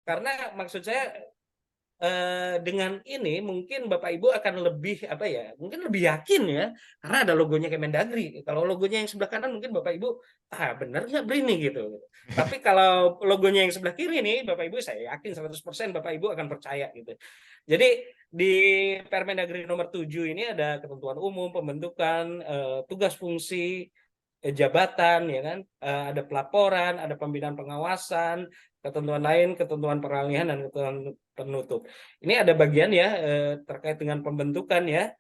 Karena maksud saya dengan ini mungkin Bapak Ibu akan lebih apa ya, mungkin lebih yakin ya, karena ada logonya Kemendagri. Kalau logonya yang sebelah kanan mungkin Bapak Ibu benar nggak Brini gitu. Tapi kalau logonya yang sebelah kiri nih Bapak Ibu, saya yakin 100% Bapak Ibu akan percaya gitu. Jadi di Permendagri nomor 7 ini ada ketentuan umum, pembentukan, tugas fungsi, jabatan, ya kan, ada pelaporan, ada pembinaan pengawasan, ketentuan lain, ketentuan peralihan dan ketentuan penutup. Ini ada bagian ya terkait dengan pembentukan ya.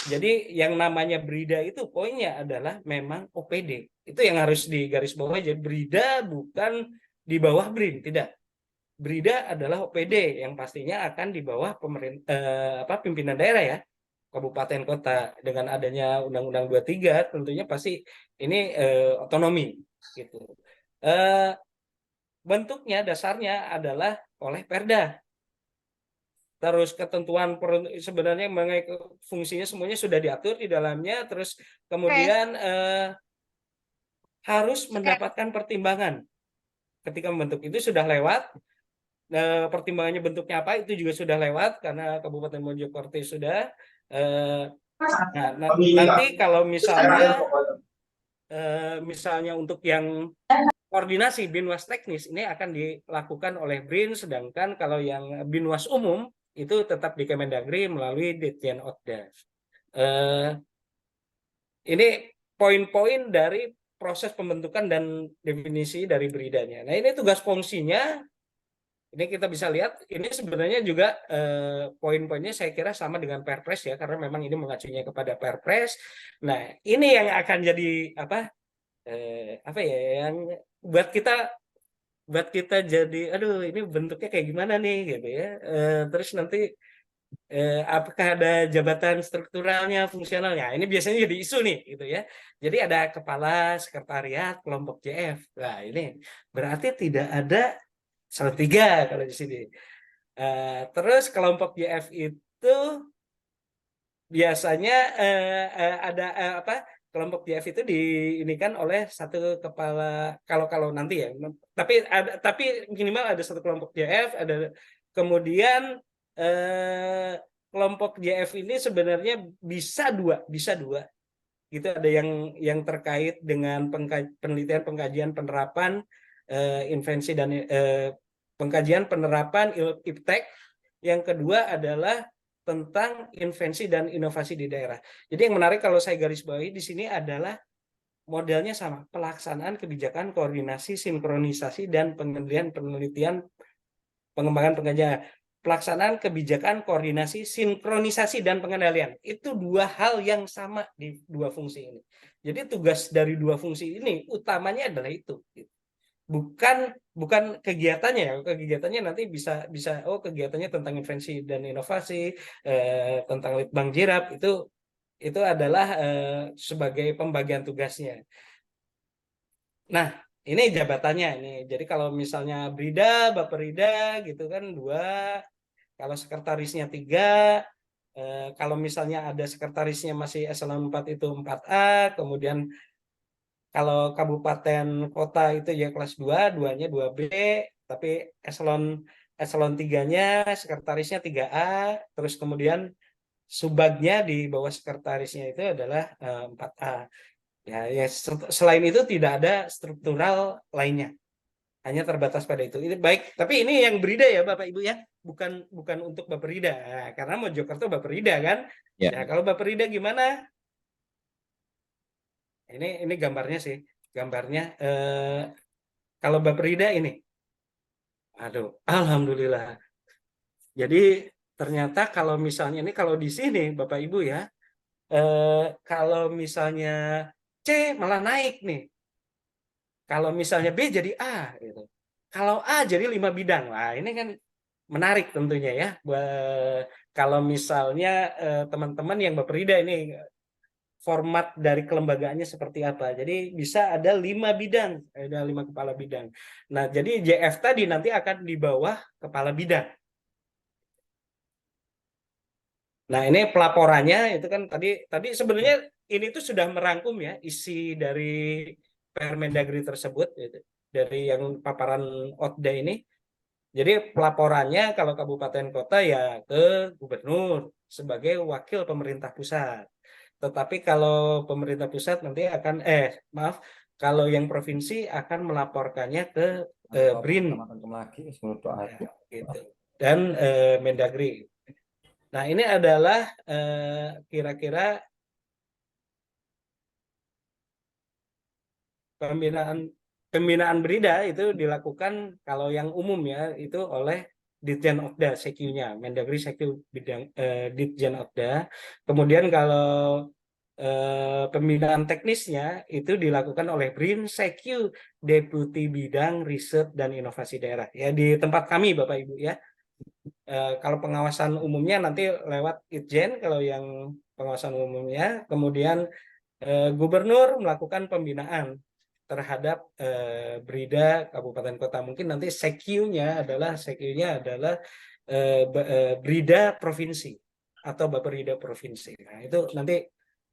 Jadi yang namanya BRIDA itu poinnya adalah memang OPD. Itu yang harus digarisbawahi. Jadi BRIDA bukan di bawah BRIN, tidak. BRIDA adalah OPD yang pastinya akan di bawah pimpinan daerah ya, kabupaten kota. Dengan adanya Undang-Undang 23 tentunya pasti ini otonomi gitu. Bentuknya dasarnya adalah oleh Perda. Terus ketentuan sebenarnya mengenai fungsinya semuanya sudah diatur di dalamnya. Terus kemudian harus mendapatkan pertimbangan ketika membentuk, itu sudah lewat. Pertimbangannya bentuknya apa itu juga sudah lewat karena Kabupaten Mojokerto sudah. Nanti kalau misalnya untuk yang koordinasi Binwas teknis ini akan dilakukan oleh BRIN, sedangkan kalau yang Binwas umum itu tetap di Kemendagri melalui Ditjen Otda. Ini poin-poin dari proses pembentukan dan definisi dari BRIDA-nya. Nah, ini tugas fungsinya. Ini kita bisa lihat, ini sebenarnya juga poin-poinnya saya kira sama dengan Perpres ya, karena memang ini mengacunya kepada Perpres. Nah, ini yang akan jadi apa ya, yang buat kita jadi, aduh ini bentuknya kayak gimana nih gitu ya. Terus nanti apakah ada jabatan strukturalnya, fungsionalnya? Ini biasanya jadi isu nih gitu ya. Jadi ada kepala sekretariat kelompok JF. Nah, ini berarti tidak ada tiga kalau di sini. Terus kelompok JF itu biasanya ada kelompok JF itu diinikan oleh satu kepala, kalau nanti ya. Tapi minimal ada satu kelompok JF, ada kemudian kelompok JF ini sebenarnya bisa dua gitu. Ada yang terkait dengan penelitian, pengkajian, penerapan, invensi dan pengkajian penerapan iptek. Yang kedua adalah tentang invensi dan inovasi di daerah. Jadi yang menarik kalau saya garis bawahi di sini adalah modelnya sama, pelaksanaan kebijakan, koordinasi, sinkronisasi, dan penelitian, pengembangan pengajian. Pelaksanaan kebijakan, koordinasi, sinkronisasi, dan pengendalian. Itu dua hal yang sama di dua fungsi ini. Jadi tugas dari dua fungsi ini utamanya adalah itu. Bukan kegiatannya ya. Kegiatannya nanti bisa kegiatannya tentang invensi dan inovasi, tentang Litbang Jirap, itu adalah sebagai pembagian tugasnya. Nah, ini jabatannya ini. Jadi kalau misalnya BRIDA, Baperida gitu kan 2, kalau sekretarisnya 3, kalau misalnya ada sekretarisnya masih eselon 4 itu 4A, kemudian kalau kabupaten kota itu ya kelas 2, 2-nya 2B, tapi eselon 3-nya sekretarisnya 3A, terus kemudian subagnya di bawah sekretarisnya itu adalah 4A. Ya, selain itu tidak ada struktural lainnya. Hanya terbatas pada itu. Ini baik, tapi ini yang BRIDA ya Bapak Ibu ya, bukan untuk Baperida. Nah, karena Mojokerto Baperida kan. Ya. Nah, kalau Baperida gimana? Ini gambarnya sih. Gambarnya kalau Baperida ini. Aduh, alhamdulillah. Jadi ternyata kalau misalnya ini, kalau di sini Bapak Ibu ya, kalau misalnya C malah naik nih. Kalau misalnya B jadi A gitu. Kalau A jadi 5 bidang. Wah, ini kan menarik tentunya ya. Kalau misalnya teman-teman yang Baperida ini format dari kelembagaannya seperti apa. Jadi bisa ada 5 bidang, ada 5 kepala bidang. Nah, jadi JF tadi nanti akan di bawah kepala bidang. Nah, ini pelaporannya itu kan tadi sebenarnya ini tuh sudah merangkum ya isi dari Permendagri tersebut gitu, dari yang paparan OTDA ini. Jadi pelaporannya kalau kabupaten kota ya ke gubernur sebagai wakil pemerintah pusat. Tetapi kalau pemerintah pusat nanti akan maaf, kalau yang provinsi akan melaporkannya ke BRIN. Lagi menurut Ya, aku. gitu. Dan Mendagri. Nah, ini adalah kira-kira pembinaan Brida itu dilakukan kalau yang umum ya itu oleh Ditjen Okda Sekyu-nya, Mendagri Sekyu bidang Ditjen Okda. Kemudian kalau pembinaan teknisnya itu dilakukan oleh BRIN Sekyu Deputi Bidang Riset dan Inovasi Daerah. Ya di tempat kami Bapak Ibu ya. Kalau pengawasan umumnya nanti lewat Itjen kalau yang pengawasan umumnya, kemudian gubernur melakukan pembinaan terhadap Brida kabupaten kota. Mungkin nanti sekiunya adalah Brida provinsi atau Bapperida provinsi. Nah, itu nanti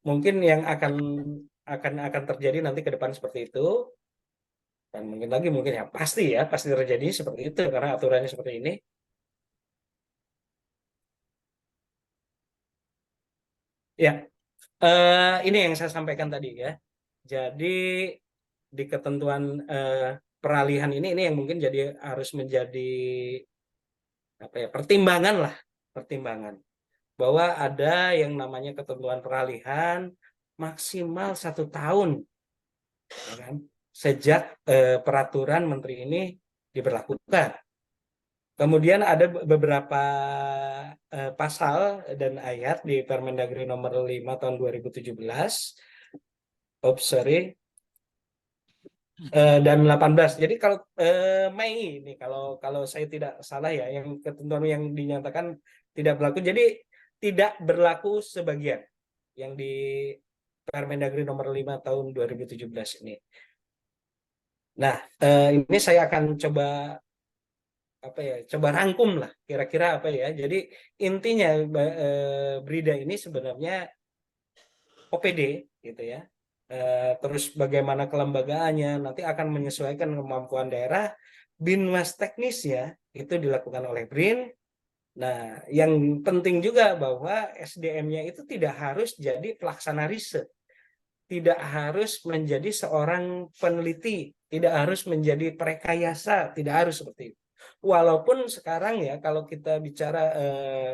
mungkin yang akan terjadi nanti ke depan seperti itu. Dan mungkin ya pasti terjadi seperti itu karena aturannya seperti ini. Ya, ini yang saya sampaikan tadi ya. Jadi di ketentuan peralihan ini yang mungkin jadi harus menjadi apa ya pertimbangan bahwa ada yang namanya ketentuan peralihan maksimal 1 tahun, ya kan, sejak peraturan menteri ini diberlakukan. Kemudian ada beberapa pasal dan ayat di Permendagri nomor 5 tahun 2017. Oops, sorry. Dan 18. Jadi kalau Mei ini kalau kalau saya tidak salah ya yang ketentuan yang dinyatakan tidak berlaku. Jadi tidak berlaku sebagian yang di Permendagri nomor 5 tahun 2017 ini. Nah, ini saya akan coba apa ya? Coba rangkum lah kira-kira apa ya. Jadi intinya Brida ini sebenarnya OPD gitu ya. Terus bagaimana kelembagaannya nanti akan menyesuaikan kemampuan daerah. Binmas teknis ya itu dilakukan oleh BRIN. Nah, yang penting juga bahwa SDM-nya itu tidak harus jadi pelaksana riset, tidak harus menjadi seorang peneliti, tidak harus menjadi prekayasa, tidak harus seperti itu. Walaupun sekarang ya kalau kita bicara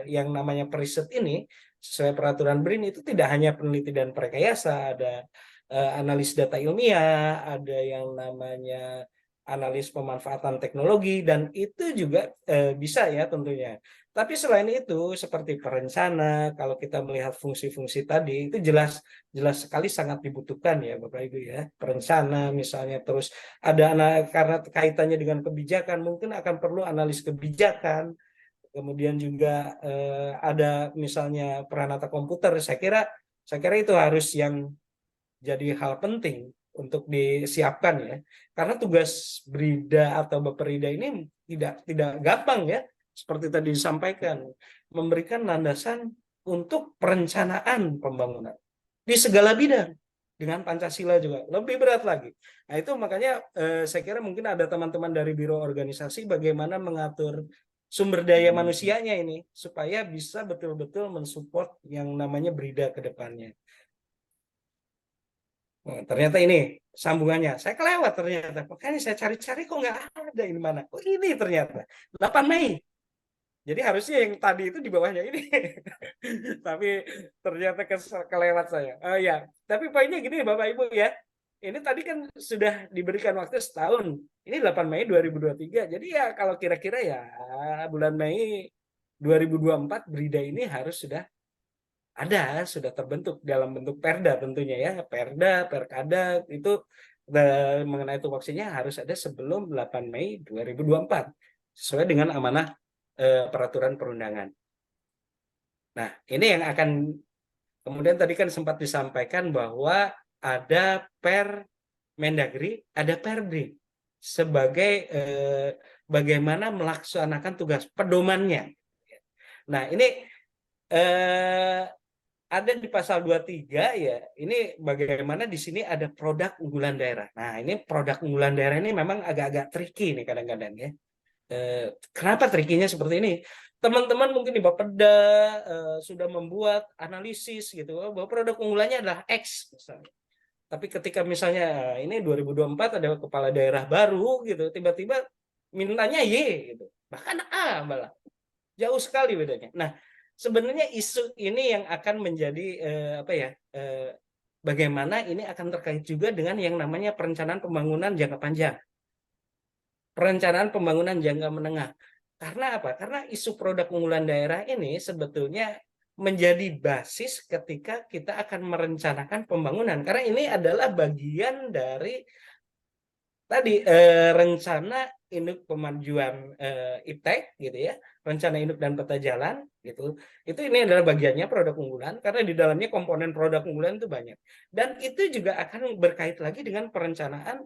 yang namanya periset ini sesuai peraturan BRIN itu tidak hanya peneliti dan prekayasa, ada analis data ilmiah, ada yang namanya analis pemanfaatan teknologi dan itu juga bisa ya tentunya. Tapi selain itu seperti perencana, kalau kita melihat fungsi-fungsi tadi itu jelas jelas sekali sangat dibutuhkan ya Bapak Ibu ya. Perencana misalnya terus ada karena kaitannya dengan kebijakan mungkin akan perlu analis kebijakan. Kemudian juga ada misalnya peranata komputer. Saya kira itu harus yang jadi hal penting untuk disiapkan ya. Karena tugas Brida atau Baperida ini tidak gampang ya. Seperti tadi disampaikan, memberikan landasan untuk perencanaan pembangunan di segala bidang dengan Pancasila juga lebih berat lagi. Nah itu makanya saya kira mungkin ada teman-teman dari Biro Organisasi bagaimana mengatur sumber daya manusianya ini supaya bisa betul-betul mensupport yang namanya Brida ke depannya. Oh, ternyata ini sambungannya. Saya kelewat ternyata. Makanya saya cari-cari kok nggak ada ini mana. Oh ini ternyata 8 Mei. Jadi harusnya yang tadi itu di bawahnya ini. Tapi ternyata kelewat saya. Oh ya, tapi poinnya gini Bapak Ibu ya. Ini tadi kan sudah diberikan waktu setahun. Ini 8 Mei 2023. Jadi ya kalau kira-kira ya bulan Mei 2024 Brida ini harus sudah terbentuk dalam bentuk perda tentunya ya. Perda, perkada itu mengenai tupoksinya harus ada sebelum 8 Mei 2024 sesuai dengan amanah peraturan perundangan. Nah, ini yang akan kemudian tadi kan sempat disampaikan bahwa ada Mendagri, ada Perbri sebagai bagaimana melaksanakan tugas pedomannya. Nah, ini eh, ada di pasal 23 ya. Ini bagaimana di sini ada produk unggulan daerah. Nah, ini produk unggulan daerah ini memang agak-agak tricky nih kadang-kadang ya. Kenapa trikinya seperti ini? Teman-teman mungkin di Bapeda sudah membuat analisis gitu bahwa produk unggulannya adalah X misalnya. Tapi ketika misalnya ini 2024 ada kepala daerah baru gitu, tiba-tiba mintanya Y gitu. Bahkan A malah. Jauh sekali bedanya. Nah, sebenarnya isu ini yang akan menjadi apa ya? Bagaimana ini akan terkait juga dengan yang namanya perencanaan pembangunan jangka panjang, perencanaan pembangunan jangka menengah. Karena apa? Karena isu produk unggulan daerah ini sebetulnya menjadi basis ketika kita akan merencanakan pembangunan. Karena ini adalah bagian dari tadi rencana induk pemajuan IPTEK gitu ya, rencana induk dan peta jalan gitu. Itu ini adalah bagiannya produk unggulan karena di dalamnya komponen produk unggulan itu banyak. Dan itu juga akan berkait lagi dengan perencanaan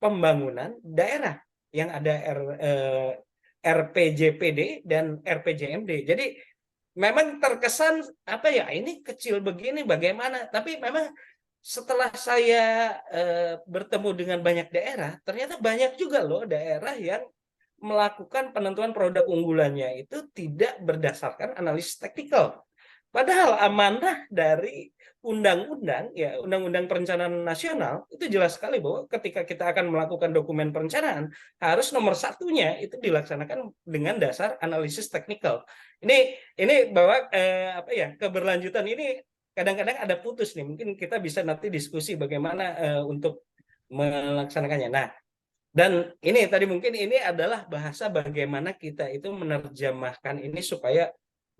pembangunan daerah yang ada RPJPD dan RPJMD. Jadi memang terkesan apa ya, ini kecil begini bagaimana, tapi memang setelah saya bertemu dengan banyak daerah, ternyata banyak juga loh daerah yang melakukan penentuan produk unggulannya itu tidak berdasarkan analisis teknikal. Padahal amanah dari undang-undang, ya Undang-Undang Perencanaan Nasional itu jelas sekali bahwa ketika kita akan melakukan dokumen perencanaan harus nomor satunya itu dilaksanakan dengan dasar analisis teknikal. Ini bahwa apa ya, keberlanjutan ini kadang-kadang ada putus nih. Mungkin kita bisa nanti diskusi bagaimana untuk melaksanakannya. Nah, dan ini tadi mungkin ini adalah bahasa bagaimana kita itu menerjemahkan ini supaya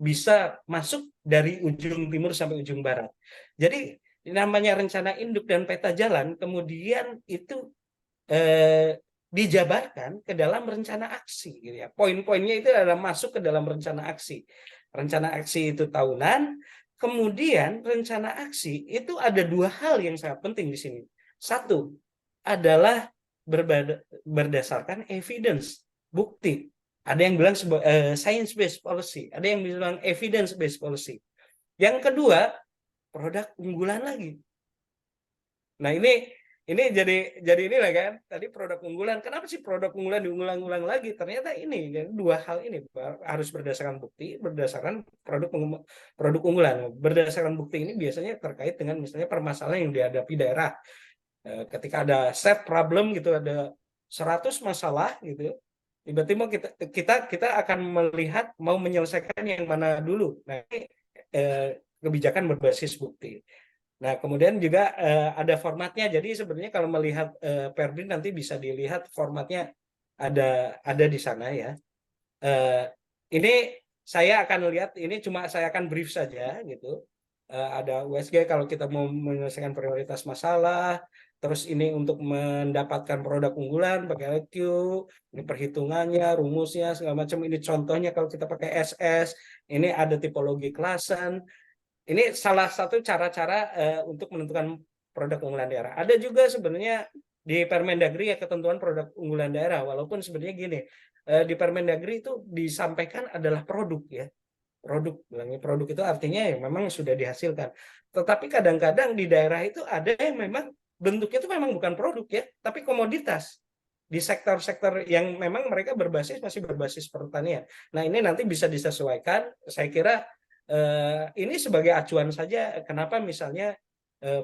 bisa masuk dari ujung timur sampai ujung barat. Jadi namanya rencana induk dan peta jalan kemudian itu dijabarkan ke dalam rencana aksi gitu ya. Poin-poinnya itu adalah masuk ke dalam rencana aksi. Rencana aksi itu tahunan, kemudian rencana aksi itu ada dua hal yang sangat penting di sini. Satu adalah berdasarkan evidence, bukti. Ada yang bilang science based policy, ada yang bilang evidence based policy. Yang kedua, produk unggulan lagi. Nah, ini jadi inilah kan tadi produk unggulan. Kenapa sih produk unggulan diulang-ulang lagi? Ternyata ini dua hal ini harus berdasarkan bukti, berdasarkan produk unggulan. Berdasarkan bukti ini biasanya terkait dengan misalnya permasalahan yang dihadapi daerah. Ketika ada set problem gitu, ada 100 masalah gitu, tiba-tiba kita akan melihat mau menyelesaikan yang mana dulu. Nah, ini kebijakan berbasis bukti. Nah, kemudian juga ada formatnya. Jadi sebenarnya kalau melihat Perdin nanti bisa dilihat formatnya ada di sana ya. Ini saya akan lihat, ini cuma saya akan brief saja gitu. Ada USG kalau kita mau menyelesaikan prioritas masalah, terus ini untuk mendapatkan produk unggulan pakai IQ, ini perhitungannya, rumusnya segala macam. Ini contohnya kalau kita pakai SS, ini ada tipologi kelasan. Ini salah satu cara-cara untuk menentukan produk unggulan daerah. Ada juga sebenarnya di Permendagri ya ketentuan produk unggulan daerah. Walaupun sebenarnya gini, di Permendagri itu disampaikan adalah produk ya. Produk itu artinya ya memang sudah dihasilkan. Tetapi kadang-kadang di daerah itu ada yang memang bentuknya itu memang bukan produk ya, tapi komoditas di sektor-sektor yang memang mereka masih berbasis pertanian. Nah, ini nanti bisa disesuaikan. Saya kira ini sebagai acuan saja kenapa misalnya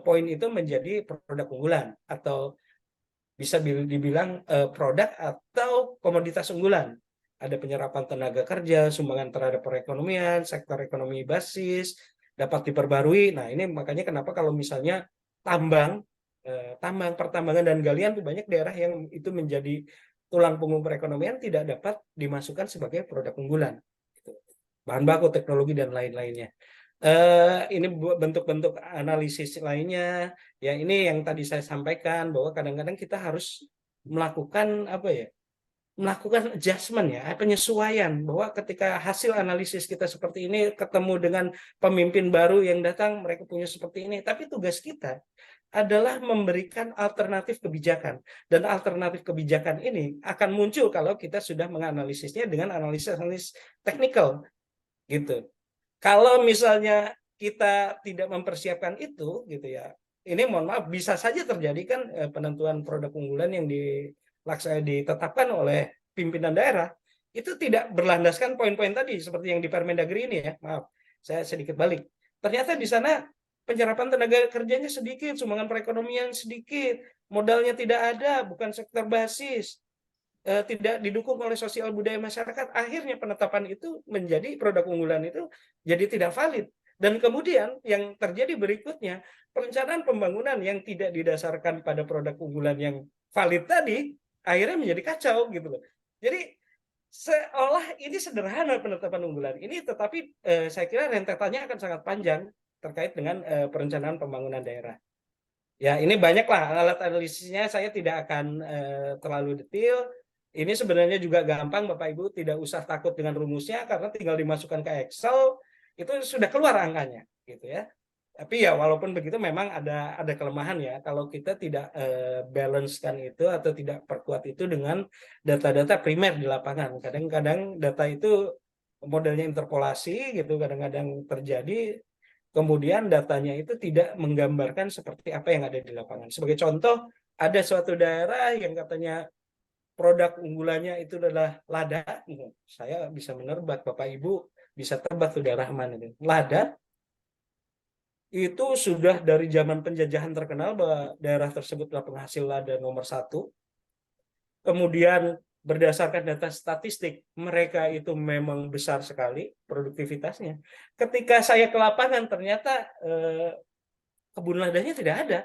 poin itu menjadi produk unggulan atau bisa dibilang produk atau komoditas unggulan. Ada penyerapan tenaga kerja, sumbangan terhadap perekonomian, sektor ekonomi basis dapat diperbarui. Nah, ini makanya kenapa kalau misalnya tambang, pertambangan dan galian tuh banyak daerah yang itu menjadi tulang punggung perekonomian tidak dapat dimasukkan sebagai produk unggulan. Bahan baku, teknologi dan lain-lainnya. Ini bentuk-bentuk analisis lainnya. Ya, ini yang tadi saya sampaikan bahwa kadang-kadang kita harus melakukan apa ya? Melakukan adjustment ya, penyesuaian bahwa ketika hasil analisis kita seperti ini ketemu dengan pemimpin baru yang datang, mereka punya seperti ini, tapi tugas kita adalah memberikan alternatif kebijakan dan alternatif kebijakan ini akan muncul kalau kita sudah menganalisisnya dengan analisis teknikal gitu. Kalau misalnya kita tidak mempersiapkan itu gitu ya, ini mohon maaf bisa saja terjadi kan penentuan produk unggulan yang ditetapkan oleh pimpinan daerah itu tidak berlandaskan poin-poin tadi seperti yang di Permendagri ini ya. Maaf, saya sedikit balik. Ternyata di sana penyerapan tenaga kerjanya sedikit, sumbangan perekonomian sedikit, modalnya tidak ada, bukan sektor basis, tidak didukung oleh sosial budaya masyarakat. Akhirnya penetapan itu menjadi produk unggulan itu jadi tidak valid. Dan kemudian yang terjadi berikutnya, perencanaan pembangunan yang tidak didasarkan pada produk unggulan yang valid tadi, akhirnya menjadi kacau gitu loh. Jadi seolah ini sederhana penetapan unggulan ini, tetapi saya kira rentetannya akan sangat panjang terkait dengan perencanaan pembangunan daerah. Ya, ini banyaklah alat analisisnya, saya tidak akan terlalu detail. Ini sebenarnya juga gampang, Bapak Ibu tidak usah takut dengan rumusnya karena tinggal dimasukkan ke Excel itu sudah keluar angkanya, gitu ya. Tapi ya walaupun begitu memang ada kelemahan ya kalau kita tidak balancekan itu atau tidak perkuat itu dengan data-data primer di lapangan. Kadang-kadang data itu modelnya interpolasi gitu, kadang-kadang terjadi kemudian datanya itu tidak menggambarkan seperti apa yang ada di lapangan. Sebagai contoh, ada suatu daerah yang katanya produk unggulannya itu adalah lada. Saya bisa menerbak, Bapak Ibu bisa tebak tuh daerah mana itu. Lada itu sudah dari zaman penjajahan terkenal bahwa daerah tersebut adalah penghasil lada nomor 1. Kemudian berdasarkan data statistik, mereka itu memang besar sekali produktivitasnya. Ketika saya ke lapangan, ternyata kebun ladanya tidak ada.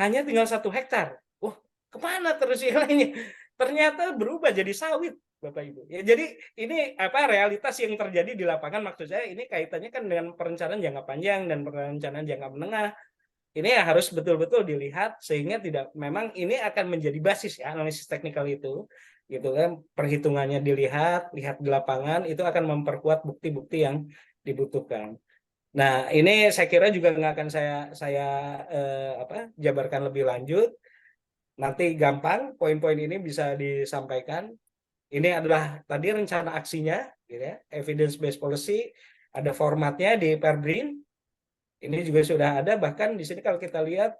Hanya tinggal 1 hektar. Wah, kemana terus yang lainnya? Ternyata berubah jadi sawit, Bapak Ibu. Ya, jadi ini realitas yang terjadi di lapangan, maksud saya ini kaitannya kan dengan perencanaan jangka panjang dan perencanaan jangka menengah. Ini ya harus betul-betul dilihat sehingga tidak, memang ini akan menjadi basis ya analisis teknikal itu, gitu kan, perhitungannya dilihat, lihat di lapangan itu akan memperkuat bukti-bukti yang dibutuhkan. Nah, ini saya kira juga nggak akan saya jabarkan lebih lanjut. Nanti gampang, poin-poin ini bisa disampaikan. Ini adalah tadi rencana aksinya, gitu ya, evidence based policy, ada formatnya di Perbrin. Ini juga sudah ada, bahkan di sini kalau kita lihat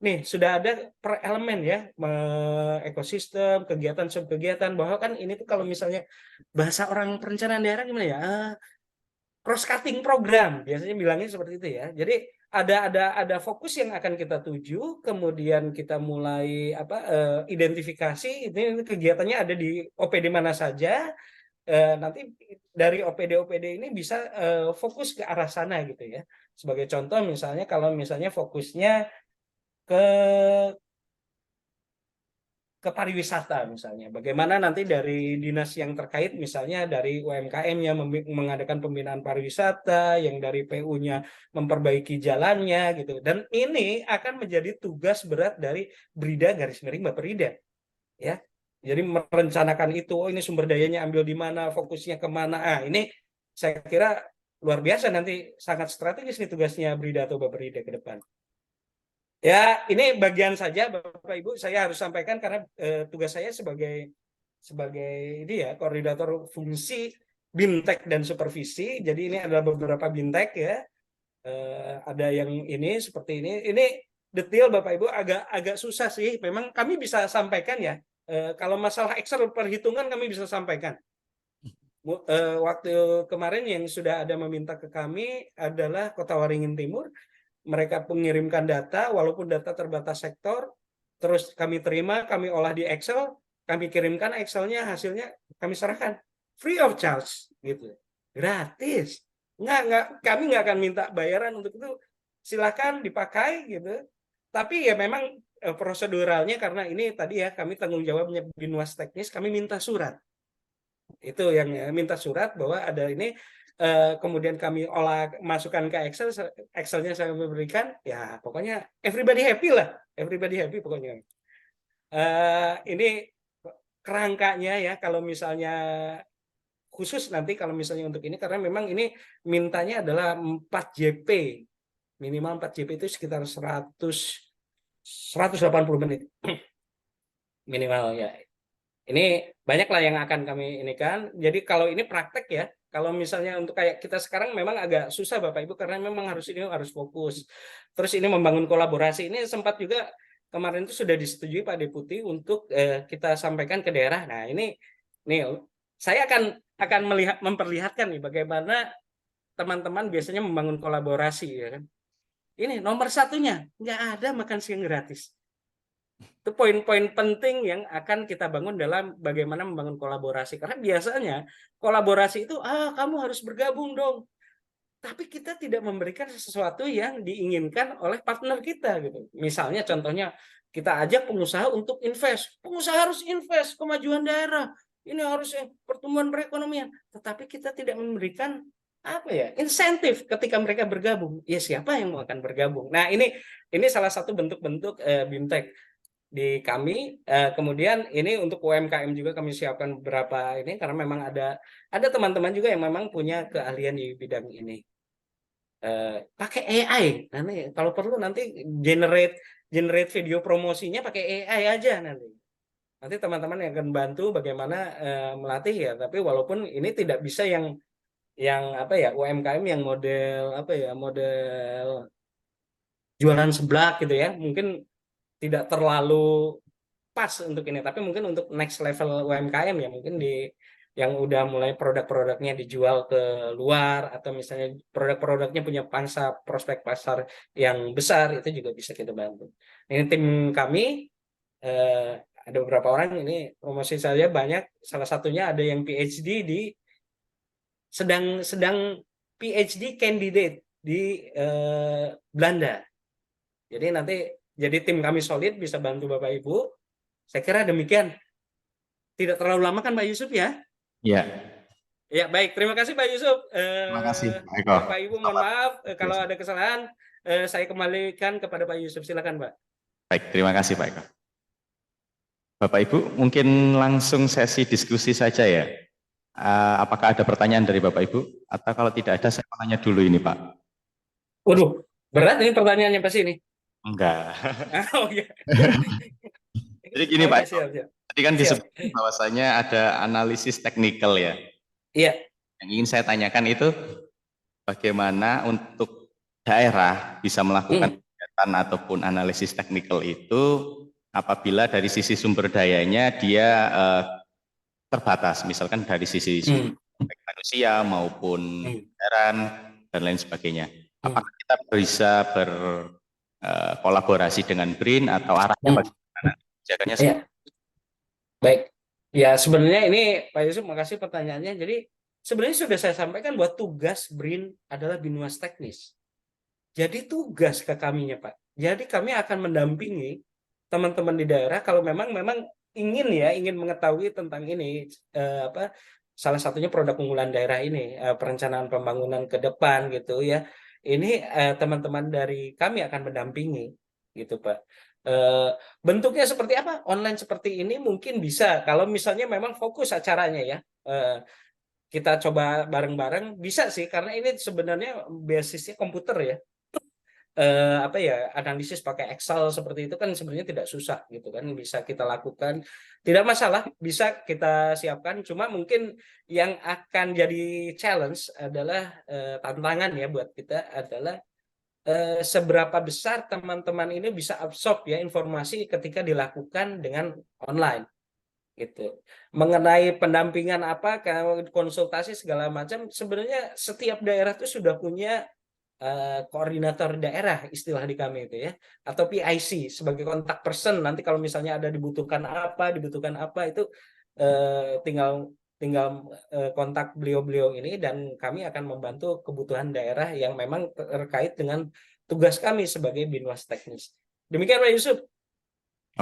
nih sudah ada per elemen ya, ekosistem, kegiatan subkegiatan, bahwa kan ini tuh kalau misalnya bahasa orang perencanaan daerah gimana ya? Cross cutting program biasanya bilangnya seperti itu ya. Jadi ada fokus yang akan kita tuju, kemudian kita mulai identifikasi ini kegiatannya ada di OPD mana saja. Nanti dari OPD ini bisa fokus ke arah sana gitu ya. Sebagai contoh misalnya kalau misalnya fokusnya ke pariwisata misalnya. Bagaimana nanti dari dinas yang terkait misalnya dari UMKM-nya mengadakan pembinaan pariwisata, yang dari PU-nya memperbaiki jalannya gitu. Dan ini akan menjadi tugas berat dari Brida garis miring Baperida. Ya. Jadi merencanakan itu, oh ini sumber dayanya ambil di mana, fokusnya kemana. Ini saya kira luar biasa, nanti sangat strategis nih tugasnya Brida atau Baperida ke depan. Ya, ini bagian saja Bapak Ibu saya harus sampaikan karena tugas saya sebagai ini ya koordinator fungsi bintek dan supervisi. Jadi ini adalah beberapa bintek ya. Ada yang ini seperti ini. Ini detail Bapak Ibu agak susah sih. Memang kami bisa sampaikan ya. Kalau masalah Excel perhitungan kami bisa sampaikan. Waktu kemarin yang sudah ada meminta ke kami adalah Kota Waringin Timur. Mereka mengirimkan data, walaupun data terbatas sektor, terus kami terima, kami olah di Excel, kami kirimkan Excelnya, hasilnya kami serahkan. Free of charge, gitu. Gratis. Kami nggak akan minta bayaran untuk itu. Silakan dipakai, gitu. Tapi ya memang proseduralnya, karena ini tadi ya, kami tanggung jawabnya Binwas teknis, kami minta surat. Itu yang minta surat bahwa ada ini, kemudian kami olah masukkan ke Excel, Excelnya saya memberikan, ya pokoknya everybody happy lah, everybody happy pokoknya. Ini kerangkanya ya, kalau misalnya khusus nanti kalau misalnya untuk ini, karena memang ini mintanya adalah 4 JP, minimal 4 JP itu sekitar 180 menit minimal ya. Ini banyaklah yang akan kami ini kan. Jadi kalau ini praktek ya, kalau misalnya untuk kayak kita sekarang memang agak susah Bapak Ibu karena memang harus fokus. Terus ini membangun kolaborasi. Ini sempat juga kemarin itu sudah disetujui Pak Deputi untuk kita sampaikan ke daerah. Nah, ini nih saya akan memperlihatkan nih bagaimana teman-teman biasanya membangun kolaborasi, ya kan. Ini nomor satunya, nggak ada makan siang gratis. Itu poin-poin penting yang akan kita bangun dalam bagaimana membangun kolaborasi. Karena biasanya kolaborasi itu, kamu harus bergabung dong. Tapi kita tidak memberikan sesuatu yang diinginkan oleh partner kita gitu. Misalnya contohnya kita ajak pengusaha untuk invest. Pengusaha harus invest kemajuan daerah. Ini harus pertumbuhan perekonomian. Tetapi kita tidak memberikan apa ya, insentif ketika mereka bergabung. Ya siapa yang mau akan bergabung? Nah, ini salah satu bentuk-bentuk BIMTEK di kami. Kemudian ini untuk UMKM juga kami siapkan beberapa ini karena memang ada teman-teman juga yang memang punya keahlian di bidang ini. Pakai AI, nanti kalau perlu nanti generate video promosinya pakai AI aja nanti. Nanti teman-teman yang akan bantu bagaimana melatih ya. Tapi walaupun ini tidak bisa yang apa ya, UMKM yang model apa ya, model jualan seblak gitu ya, mungkin tidak terlalu pas untuk ini, tapi mungkin untuk next level UMKM ya, mungkin yang udah mulai produk-produknya dijual ke luar atau misalnya produk-produknya punya pangsa prospek pasar yang besar, itu juga bisa kita bantu. Ini tim kami ada beberapa orang, ini promosi saya banyak, salah satunya ada yang PhD sedang PhD candidate di Belanda. Jadi nanti jadi tim kami solid, bisa bantu Bapak Ibu. Saya kira demikian. Tidak terlalu lama kan Pak Yusuf ya? Iya. Ya baik, terima kasih Pak Yusuf. Terima kasih Pak Eko. Bapak Ibu mohon maaf kalau ada kesalahan. Saya kembalikan kepada Pak Yusuf. Silakan Pak. Baik, terima kasih Pak Eko. Bapak Ibu mungkin langsung sesi diskusi saja ya. Apakah ada pertanyaan dari Bapak Ibu? Atau kalau tidak ada saya mau tanya dulu ini Pak. Waduh, berat ini pertanyaannya pasti ini. Enggak. Oh iya. Jadi gini Pak, siap. tadi kan disebut bahwasanya ada analisis teknikal ya. Iya. Yang ingin saya tanyakan itu bagaimana untuk daerah bisa melakukan kegiatan ataupun analisis teknikal itu apabila dari sisi sumber dayanya dia terbatas, misalkan dari sisi manusia maupun anggaran dan lain sebagainya. Apakah kita bisa berkolaborasi dengan BRIN atau arahnya bagaimana? Jaganya baik. Ya sebenarnya ini Pak Yusuf, makasih pertanyaannya. Jadi sebenarnya sudah saya sampaikan bahwa tugas BRIN adalah binuas teknis. Jadi tugas ke kaminya Pak. Jadi kami akan mendampingi teman-teman di daerah kalau memang ingin mengetahui tentang ini salah satunya produk unggulan daerah ini, perencanaan pembangunan ke depan gitu ya. Ini teman-teman dari kami akan mendampingi gitu Pak. Bentuknya seperti apa? Online seperti ini mungkin bisa kalau misalnya memang fokus acaranya ya. Kita coba bareng-bareng bisa sih, karena ini sebenarnya basisnya komputer ya. Analisis pakai Excel seperti itu kan sebenarnya tidak susah gitu kan, bisa kita lakukan, tidak masalah, bisa kita siapkan. Cuma mungkin yang akan jadi challenge adalah tantangan ya buat kita adalah seberapa besar teman-teman ini bisa absorb ya informasi ketika dilakukan dengan online gitu. Mengenai pendampingan apa, konsultasi segala macam, sebenarnya setiap daerah itu sudah punya koordinator daerah, istilah di kami itu ya, atau PIC sebagai kontak person. Nanti kalau misalnya ada dibutuhkan apa itu tinggal kontak beliau-beliau ini, dan kami akan membantu kebutuhan daerah yang memang terkait dengan tugas kami sebagai binuas teknis. Demikian Pak Yusuf.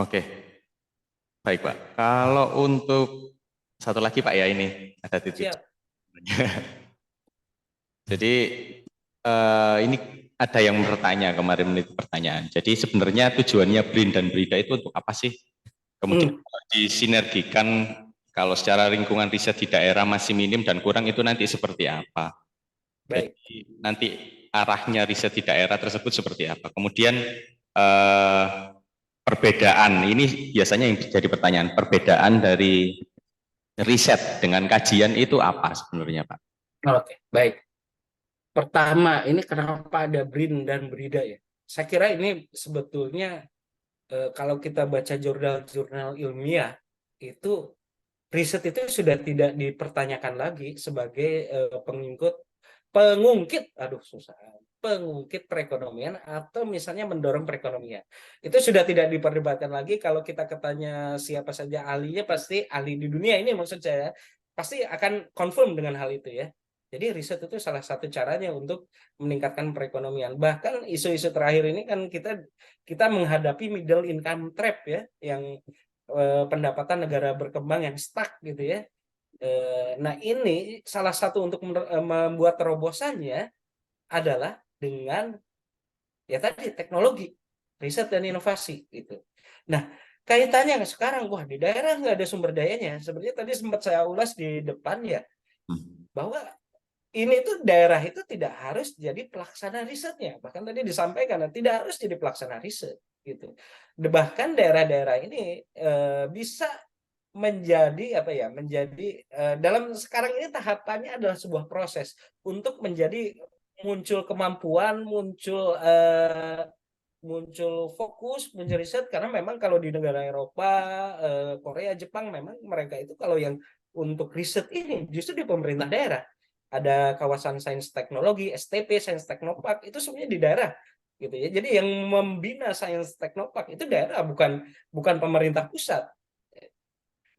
Oke. Baik Pak. Kalau untuk satu lagi Pak ya, ini ada titik. Jadi ini ada yang bertanya kemarin menit pertanyaan. Jadi sebenarnya tujuannya BRIN dan BRIDA itu untuk apa sih? Kemudian disinergikan, kalau secara lingkungan riset di daerah masih minim dan kurang, itu nanti seperti apa? Baik. Jadi nanti arahnya riset di daerah tersebut seperti apa? Kemudian perbedaan, ini biasanya yang jadi pertanyaan, perbedaan dari riset dengan kajian itu apa sebenarnya Pak? Oke, baik. Pertama, ini kenapa ada BRIN dan BRIDA ya? Saya kira ini sebetulnya kalau kita baca jurnal-jurnal ilmiah itu riset itu sudah tidak dipertanyakan lagi sebagai pengungkit, aduh susah, pengungkit perekonomian atau misalnya mendorong perekonomian. Itu sudah tidak diperdebatkan lagi. Kalau kita ketanya siapa saja ahlinya, pasti ahli di dunia ini maksud saya, pasti akan confirm dengan hal itu ya. Jadi riset itu salah satu caranya untuk meningkatkan perekonomian. Bahkan isu-isu terakhir ini kan kita menghadapi middle income trap ya, yang pendapatan negara berkembang yang stuck gitu ya. Nah ini salah satu untuk membuat terobosannya adalah dengan ya tadi teknologi, riset dan inovasi gitu. Nah kaitannya sekarang, wah di daerah nggak ada sumber dayanya. Sebenarnya tadi sempat saya ulas di depan ya, bahwa ini tuh daerah itu tidak harus jadi pelaksana risetnya. Bahkan tadi disampaikan tidak harus jadi pelaksana riset gitu. Bahkan daerah-daerah ini bisa menjadi apa ya? Menjadi dalam sekarang ini tahapannya adalah sebuah proses untuk menjadi muncul kemampuan, muncul fokus muncul riset, karena memang kalau di negara Eropa, Korea, Jepang memang mereka itu kalau yang untuk riset ini justru di pemerintah daerah. Ada kawasan sains teknologi, STP, Sains Teknopark, itu sebenarnya di daerah gitu ya. Jadi yang membina sains teknopark itu daerah, bukan bukan pemerintah pusat.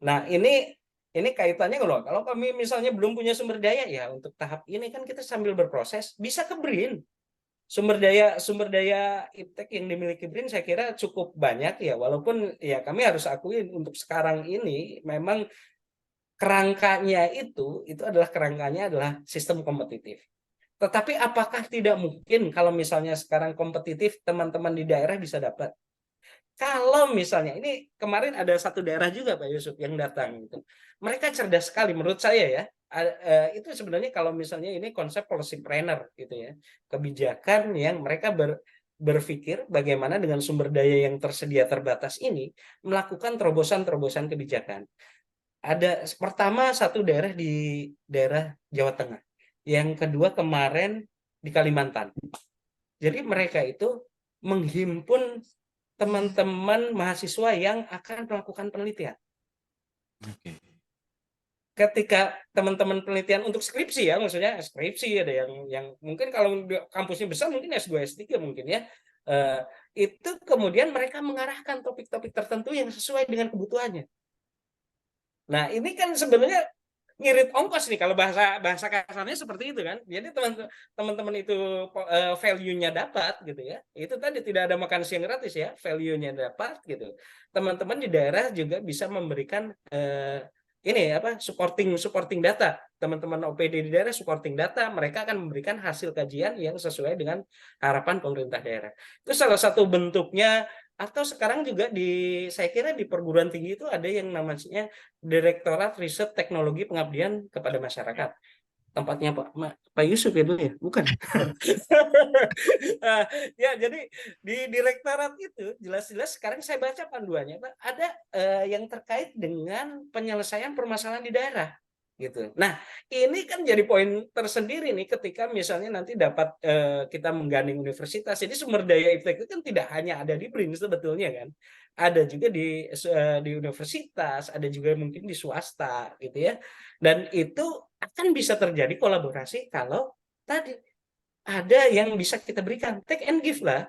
Nah, ini kaitannya kalau kami misalnya belum punya sumber daya ya untuk tahap ini kan kita sambil berproses bisa ke BRIN. Sumber daya iptek yang dimiliki BRIN saya kira cukup banyak ya, walaupun ya kami harus akuin untuk sekarang ini memang kerangkanya itu adalah sistem kompetitif. Tetapi apakah tidak mungkin kalau misalnya sekarang kompetitif teman-teman di daerah bisa dapat? Kalau misalnya ini kemarin ada satu daerah juga Pak Yusuf yang datang gitu. Mereka cerdas sekali menurut saya ya. Itu sebenarnya kalau misalnya ini konsep policy planner gitu ya. Kebijakan yang mereka berpikir bagaimana dengan sumber daya yang tersedia terbatas ini melakukan terobosan-terobosan kebijakan. Ada pertama satu daerah di daerah Jawa Tengah. Yang kedua kemarin di Kalimantan. Jadi mereka itu menghimpun teman-teman mahasiswa yang akan melakukan penelitian. Oke. Ketika teman-teman penelitian untuk skripsi ya, maksudnya skripsi ada yang mungkin kalau kampusnya besar mungkin S2 S3 mungkin ya. Itu kemudian mereka mengarahkan topik-topik tertentu yang sesuai dengan kebutuhannya. Nah, ini kan sebenarnya ngirit ongkos nih kalau bahasa bahasa kasarnya seperti itu kan. Jadi teman-teman itu value-nya dapat gitu ya. Itu tadi tidak ada makan siang gratis ya, value-nya dapat gitu. Teman-teman di daerah juga bisa memberikan ini apa supporting supporting data. Teman-teman OPD di daerah supporting data, mereka akan memberikan hasil kajian yang sesuai dengan harapan pemerintah daerah. Itu salah satu bentuknya. Atau sekarang juga saya kira di perguruan tinggi itu ada yang namanya Direktorat Riset Teknologi Pengabdian kepada Masyarakat. Tempatnya Pak Yusuf ya dulu ya, bukan? Ya, jadi di direktorat itu jelas-jelas sekarang saya baca panduannya, Pak, ada yang terkait dengan penyelesaian permasalahan di daerah gitu. Nah, ini kan jadi poin tersendiri nih ketika misalnya nanti dapat kita menggandeng universitas. Jadi sumber daya iptek itu kan tidak hanya ada di BRIN sebetulnya kan. Ada juga di universitas, ada juga mungkin di swasta gitu ya. Dan itu akan bisa terjadi kolaborasi kalau tadi ada yang bisa kita berikan, take and give lah,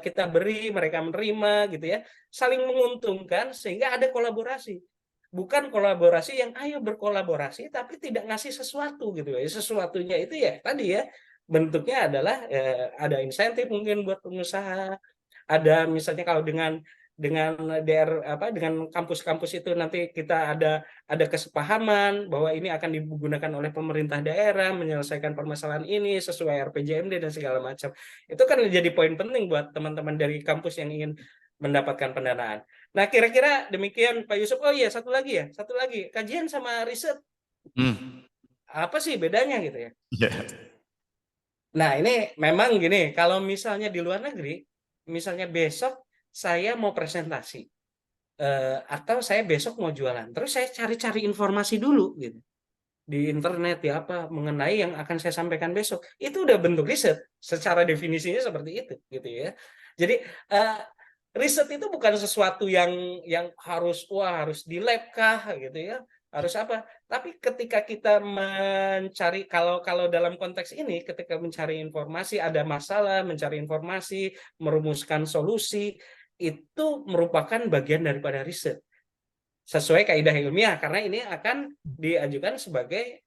kita beri mereka menerima gitu ya, saling menguntungkan sehingga ada kolaborasi, bukan kolaborasi yang ayo berkolaborasi tapi tidak ngasih sesuatu gitu ya. Sesuatunya itu ya tadi ya bentuknya adalah ada insentif mungkin buat pengusaha, ada misalnya kalau dengan dengan kampus-kampus itu nanti kita ada kesepahaman bahwa ini akan digunakan oleh pemerintah daerah menyelesaikan permasalahan ini sesuai RPJMD dan segala macam. Itu kan jadi poin penting buat teman-teman dari kampus yang ingin mendapatkan pendanaan. Nah, kira-kira demikian Pak Yusuf. Oh iya, satu lagi. Kajian sama riset apa sih bedanya gitu ya? Ya. Nah, ini memang gini, kalau misalnya di luar negeri, misalnya besok saya mau presentasi, atau saya besok mau jualan, terus saya cari-cari informasi dulu gitu di internet ya apa mengenai yang akan saya sampaikan besok. Itu udah bentuk riset, secara definisinya seperti itu gitu ya. Jadi riset itu bukan sesuatu yang harus harus di lab kah gitu ya, harus apa. Tapi ketika kita mencari, kalau dalam konteks ini, ketika mencari informasi, ada masalah, mencari informasi, merumuskan solusi, itu merupakan bagian daripada riset sesuai kaidah ilmiah, karena ini akan diajukan sebagai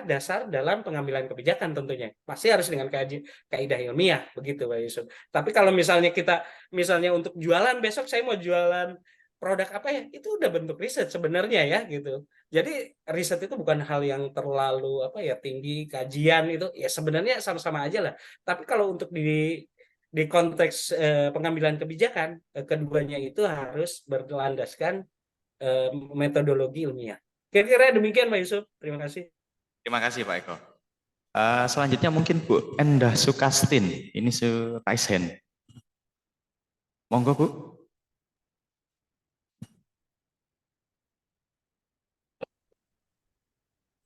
dasar dalam pengambilan kebijakan. Tentunya pasti harus dengan kaidah ilmiah, begitu Pak Yusuf. Tapi kalau misalnya untuk jualan, besok saya mau jualan produk apa ya, itu udah bentuk riset sebenarnya ya gitu. Jadi riset itu bukan hal yang terlalu tinggi, kajian itu ya sebenarnya sama-sama aja lah. Tapi kalau untuk di konteks pengambilan kebijakan, keduanya itu harus berlandaskan metodologi ilmiah. Kira-kira demikian Pak Yusuf. Terima kasih. Terima kasih Pak Eko. Selanjutnya mungkin Bu Endah Sukastin. Ini raise hand. Monggo Bu.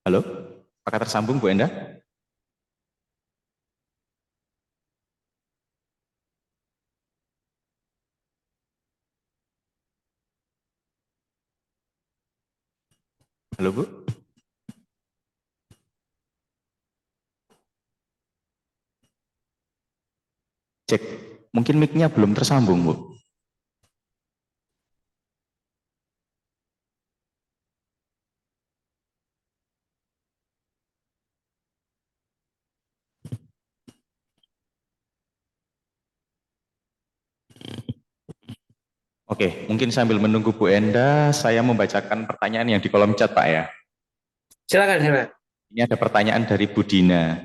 Halo, apakah tersambung Bu Endah? Halo Bu. Cek, mungkin mic-nya belum tersambung Bu. Oke, mungkin sambil menunggu Bu Enda, saya membacakan pertanyaan yang di kolom chat Pak ya. Silakan. Ini ada pertanyaan dari Bu Dina.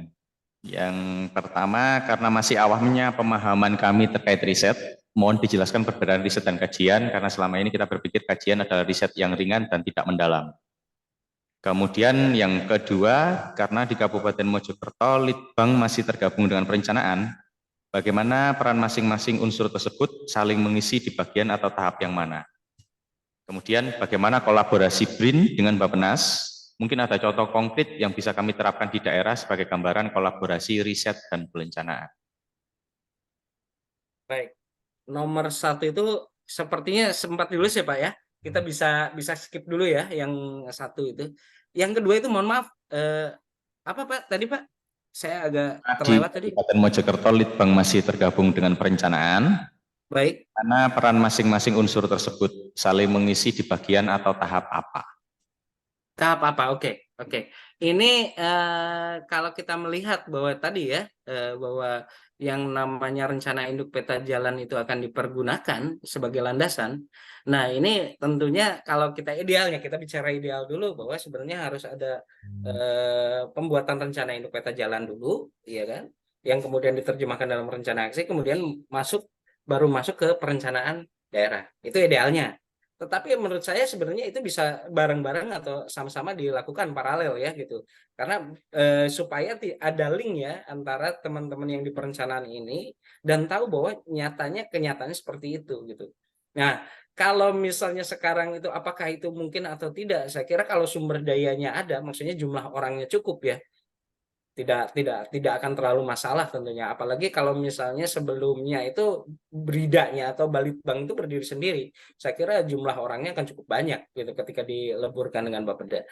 Yang pertama, karena masih awamnya pemahaman kami terkait riset, mohon dijelaskan perbedaan riset dan kajian, karena selama ini kita berpikir kajian adalah riset yang ringan dan tidak mendalam. Kemudian yang kedua, karena di Kabupaten Mojokerto, Litbang masih tergabung dengan perencanaan, bagaimana peran masing-masing unsur tersebut saling mengisi di bagian atau tahap yang mana? Kemudian bagaimana kolaborasi BRIN dengan Bappenas? Mungkin ada contoh konkret yang bisa kami terapkan di daerah sebagai gambaran kolaborasi riset dan perencanaan. Baik. Nomor 1 itu sepertinya sempat dulu ya Pak ya. Kita bisa skip dulu ya yang 1 itu. Yang kedua itu mohon maaf, apa Pak tadi Pak? Saya agak Di terlewat tadi. Kabupaten Mojokerto, Litbang masih tergabung dengan perencanaan. Baik. Karena peran masing-masing unsur tersebut saling mengisi di bagian atau tahap apa? Tahap apa? Oke. Ini kalau kita melihat bahwa tadi ya, bahwa yang namanya rencana induk peta jalan itu akan dipergunakan sebagai landasan. Nah, ini tentunya kalau kita idealnya, kita bicara ideal dulu, bahwa sebenarnya harus ada pembuatan rencana induk peta jalan dulu, ya kan? Yang kemudian diterjemahkan dalam rencana aksi, kemudian baru masuk ke perencanaan daerah. Itu idealnya. Tetapi menurut saya sebenarnya itu bisa bareng-bareng atau sama-sama dilakukan paralel ya gitu. Karena supaya ada link ya antara teman-teman yang di perencanaan ini dan tahu bahwa kenyataannya seperti itu gitu. Nah, kalau misalnya sekarang itu apakah itu mungkin atau tidak? Saya kira kalau sumber dayanya ada, maksudnya jumlah orangnya cukup ya, tidak akan terlalu masalah tentunya. Apalagi kalau misalnya sebelumnya itu Bridanya atau Balitbang itu berdiri sendiri, saya kira jumlah orangnya akan cukup banyak gitu ketika dileburkan dengan Bapeda.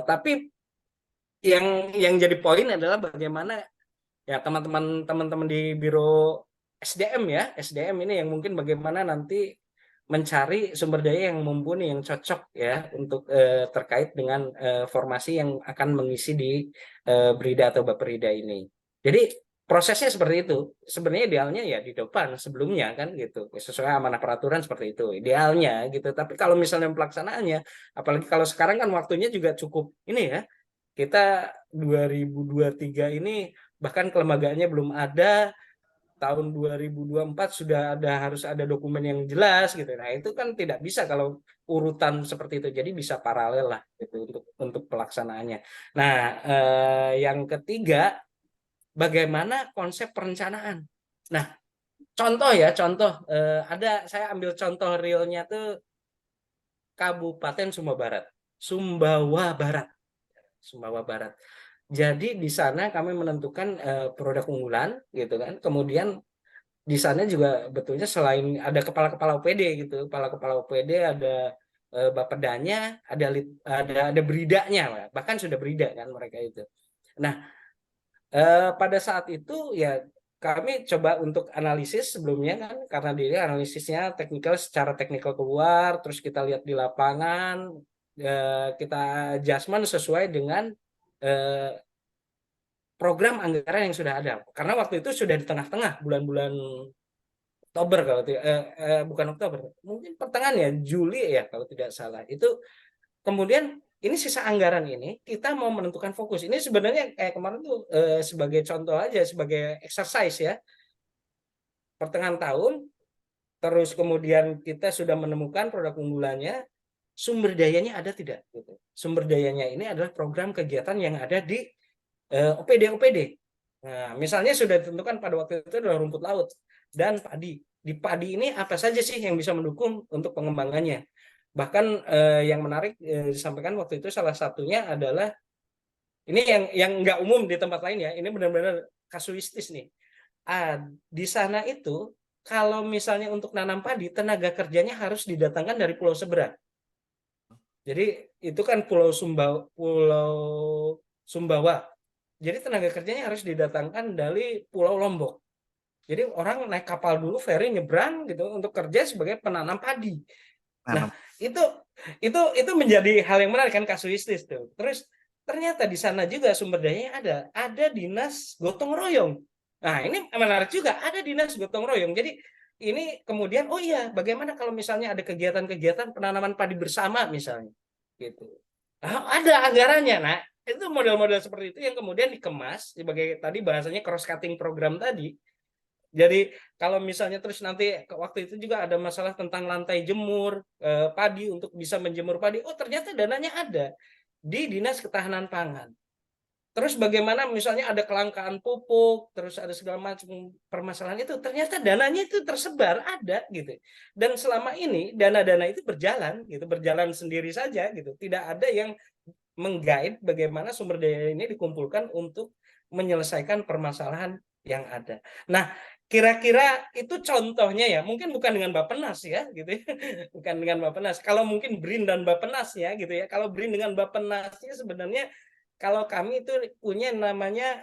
Tapi yang jadi poin adalah bagaimana ya teman-teman di Biro SDM ya, SDM ini yang mungkin bagaimana nanti mencari sumber daya yang mumpuni, yang cocok ya untuk terkait dengan formasi yang akan mengisi di Brida atau Baperida ini. Jadi prosesnya seperti itu. Sebenarnya idealnya ya di depan sebelumnya kan gitu. Sesuai amanah peraturan seperti itu. Idealnya gitu. Tapi kalau misalnya pelaksanaannya, apalagi kalau sekarang kan waktunya juga cukup ini ya. Kita 2023 ini bahkan kelembagaannya belum ada, tahun 2024 sudah harus ada dokumen yang jelas gitu. Nah, itu kan tidak bisa kalau urutan seperti itu. Jadi bisa paralel lah gitu untuk pelaksanaannya. Nah, yang ketiga bagaimana konsep perencanaan. Nah, contoh saya ambil contoh realnya tuh Kabupaten Sumbawa Barat. Sumbawa Barat. Jadi di sana kami menentukan produk unggulan gitu kan. Kemudian di sana juga betulnya selain ada kepala-kepala OPD gitu, kepala-kepala OPD ada Bapedanya, ada beridanya, bahkan sudah berida kan mereka itu. Nah, pada saat itu ya kami coba untuk analisis sebelumnya kan, karena dia analisisnya teknikal, secara teknikal keluar, terus kita lihat di lapangan, kita adjustment sesuai dengan eh, program anggaran yang sudah ada. Karena waktu itu sudah di tengah-tengah bulan-bulan Oktober kalau tidak, bukan Oktober, mungkin pertengahan ya, Juli ya kalau tidak salah. Itu kemudian ini sisa anggaran ini kita mau menentukan fokus. Ini sebenarnya kemarin tuh sebagai contoh aja, sebagai exercise ya. Pertengahan tahun, terus kemudian kita sudah menemukan produk unggulannya, sumber dayanya ada tidak? Gitu. Sumber dayanya ini adalah program kegiatan yang ada di OPD-OPD. Nah, misalnya sudah ditentukan pada waktu itu adalah rumput laut dan padi. Di padi ini apa saja sih yang bisa mendukung untuk pengembangannya? Bahkan yang menarik disampaikan waktu itu salah satunya adalah ini yang nggak umum di tempat lain ya. Ini benar-benar kasuistis nih. Di sana itu kalau misalnya untuk nanam padi, tenaga kerjanya harus didatangkan dari Pulau Seberang. Jadi itu kan Pulau Sumbawa. Jadi tenaga kerjanya harus didatangkan dari Pulau Lombok. Jadi orang naik kapal dulu, ferry nyebrang gitu untuk kerja sebagai penanam padi. Nah, Nanam. itu menjadi hal yang menarik kan, kasuistis tuh. Terus ternyata di sana juga sumber dayanya ada dinas gotong royong. Nah, ini menarik juga, ada dinas gotong royong. Jadi ini kemudian oh iya, bagaimana kalau misalnya ada kegiatan-kegiatan penanaman padi bersama misalnya gitu. Nah, ada anggarannya. Nah, itu model-model seperti itu yang kemudian dikemas sebagai tadi bahasanya cross cutting program tadi. Jadi kalau misalnya terus nanti waktu itu juga ada masalah tentang lantai jemur padi untuk bisa menjemur padi. Oh ternyata dananya ada di Dinas Ketahanan Pangan. Terus bagaimana misalnya ada kelangkaan pupuk, terus ada segala macam permasalahan itu, ternyata dananya itu tersebar ada gitu. Dan selama ini dana-dana itu berjalan gitu, berjalan sendiri saja gitu. Tidak ada yang menggait bagaimana sumber daya ini dikumpulkan untuk menyelesaikan permasalahan yang ada. Nah, kira-kira itu contohnya ya, mungkin bukan dengan Bappenas ya, gitu ya. Bukan dengan Bappenas. Kalau mungkin BRIN dan Bappenas ya, gitu ya. Kalau BRIN dengan Bappenasnya sebenarnya, kalau kami itu punya namanya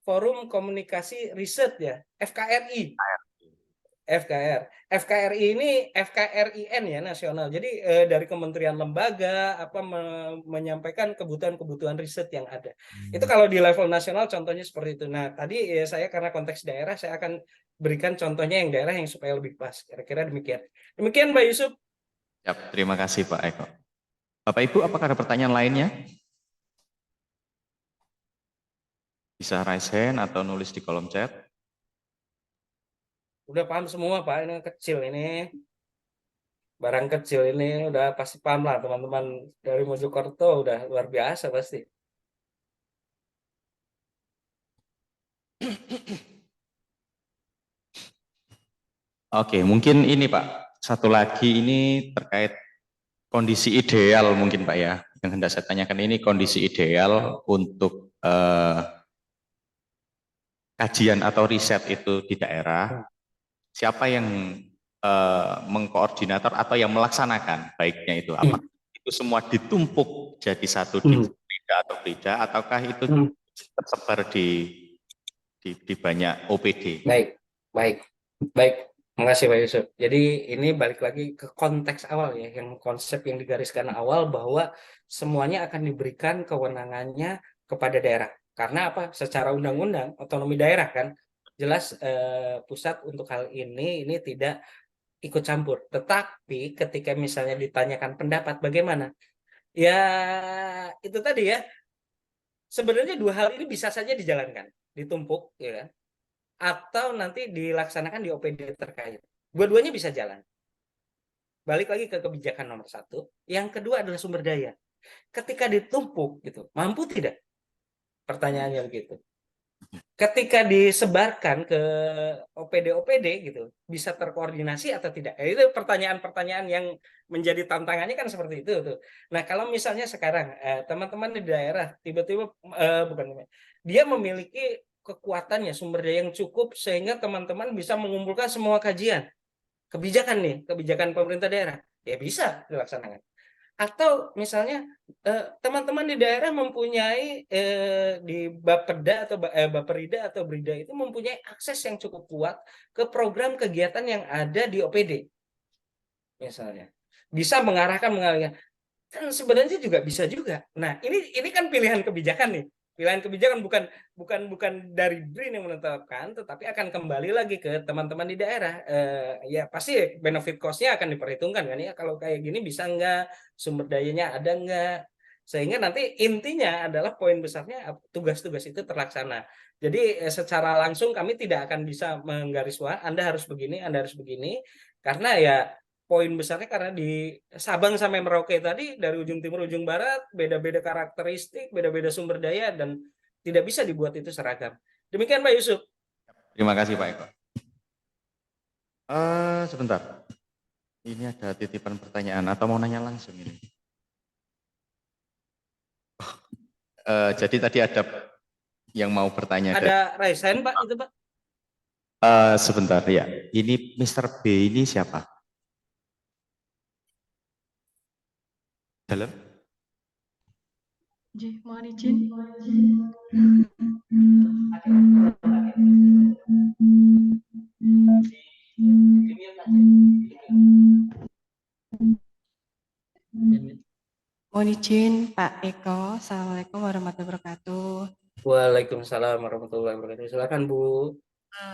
Forum Komunikasi Riset ya, FKRI. FKR. FKRI ini FKRIN ya nasional. Jadi dari kementerian lembaga apa menyampaikan kebutuhan-kebutuhan riset yang ada. Itu kalau di level nasional contohnya seperti itu. Nah, tadi saya karena konteks daerah saya akan berikan contohnya yang daerah yang supaya lebih pas. Kira-kira demikian. Demikian Mbak Yusuf. Ya, terima kasih Pak Eko. Bapak Ibu, apakah ada pertanyaan lainnya? Bisa raise hand atau nulis di kolom chat. Udah paham semua Pak, ini kecil ini. Barang kecil ini udah pasti paham lah teman-teman dari Mojokerto, udah luar biasa pasti. Oke, mungkin ini Pak, satu lagi ini terkait kondisi ideal mungkin Pak ya. Yang hendak saya tanyakan ini kondisi ideal untuk kajian atau riset itu di daerah. Siapa yang mengkoordinator atau yang melaksanakan baiknya itu apa? Itu semua ditumpuk jadi satu di Prida atau Prida, ataukah itu tersebar di banyak OPD? Baik, baik, baik. Makasih Pak Yusuf. Jadi ini balik lagi ke konteks awal ya, yang konsep yang digariskan awal bahwa semuanya akan diberikan kewenangannya kepada daerah. Karena apa? Secara undang-undang otonomi daerah kan jelas pusat untuk hal ini tidak ikut campur. Tetapi ketika misalnya ditanyakan pendapat bagaimana? Ya itu tadi ya. Sebenarnya dua hal ini bisa saja dijalankan, ditumpuk ya kan, atau nanti dilaksanakan di OPD terkait. Dua-duanya bisa jalan. Balik lagi ke kebijakan nomor satu. Yang kedua adalah sumber daya. Ketika ditumpuk, gitu, mampu tidak? Pertanyaannya begitu. Ketika disebarkan ke OPD-OPD, gitu, bisa terkoordinasi atau tidak? Itu pertanyaan-pertanyaan yang menjadi tantangannya kan seperti itu. Tuh. Nah, kalau misalnya sekarang teman-teman di daerah tiba-tiba bukan dia memiliki kekuatannya, sumber daya yang cukup sehingga teman-teman bisa mengumpulkan semua kajian kebijakan nih, kebijakan pemerintah daerah, ya bisa dilaksanakan. Atau misalnya teman-teman di daerah mempunyai di Bapeda atau Baperida atau Brida itu mempunyai akses yang cukup kuat ke program kegiatan yang ada di OPD misalnya. Bisa mengalihkan. Kan sebenarnya juga bisa juga. Nah, ini kan pilihan kebijakan nih. Pilihan kebijakan bukan dari BRIN yang menetapkan, tetapi akan kembali lagi ke teman-teman di daerah. Ya pasti benefit cost-nya akan diperhitungkan kan ya. Kalau kayak gini bisa nggak, sumber dayanya ada nggak, sehingga nanti intinya adalah poin besarnya tugas-tugas itu terlaksana. Jadi secara langsung kami tidak akan bisa menggarisbawahi Anda harus begini, karena ya poin besarnya karena di Sabang sampai Merauke tadi dari ujung timur ujung barat beda-beda karakteristik, beda-beda sumber daya dan tidak bisa dibuat itu seragam. Demikian Pak Yusuf. Terima kasih Pak Eko. Sebentar. Ini ada titipan pertanyaan atau mau nanya langsung ini? Jadi tadi ada yang mau bertanya. Ada raise hand Pak itu Pak. Sebentar ya. Ini Mr. B ini siapa? Dalam? Mohon izin. Mohon izin Pak Eko. Assalamualaikum warahmatullahi wabarakatuh. Waalaikumsalam warahmatullahi wabarakatuh. Silakan Bu.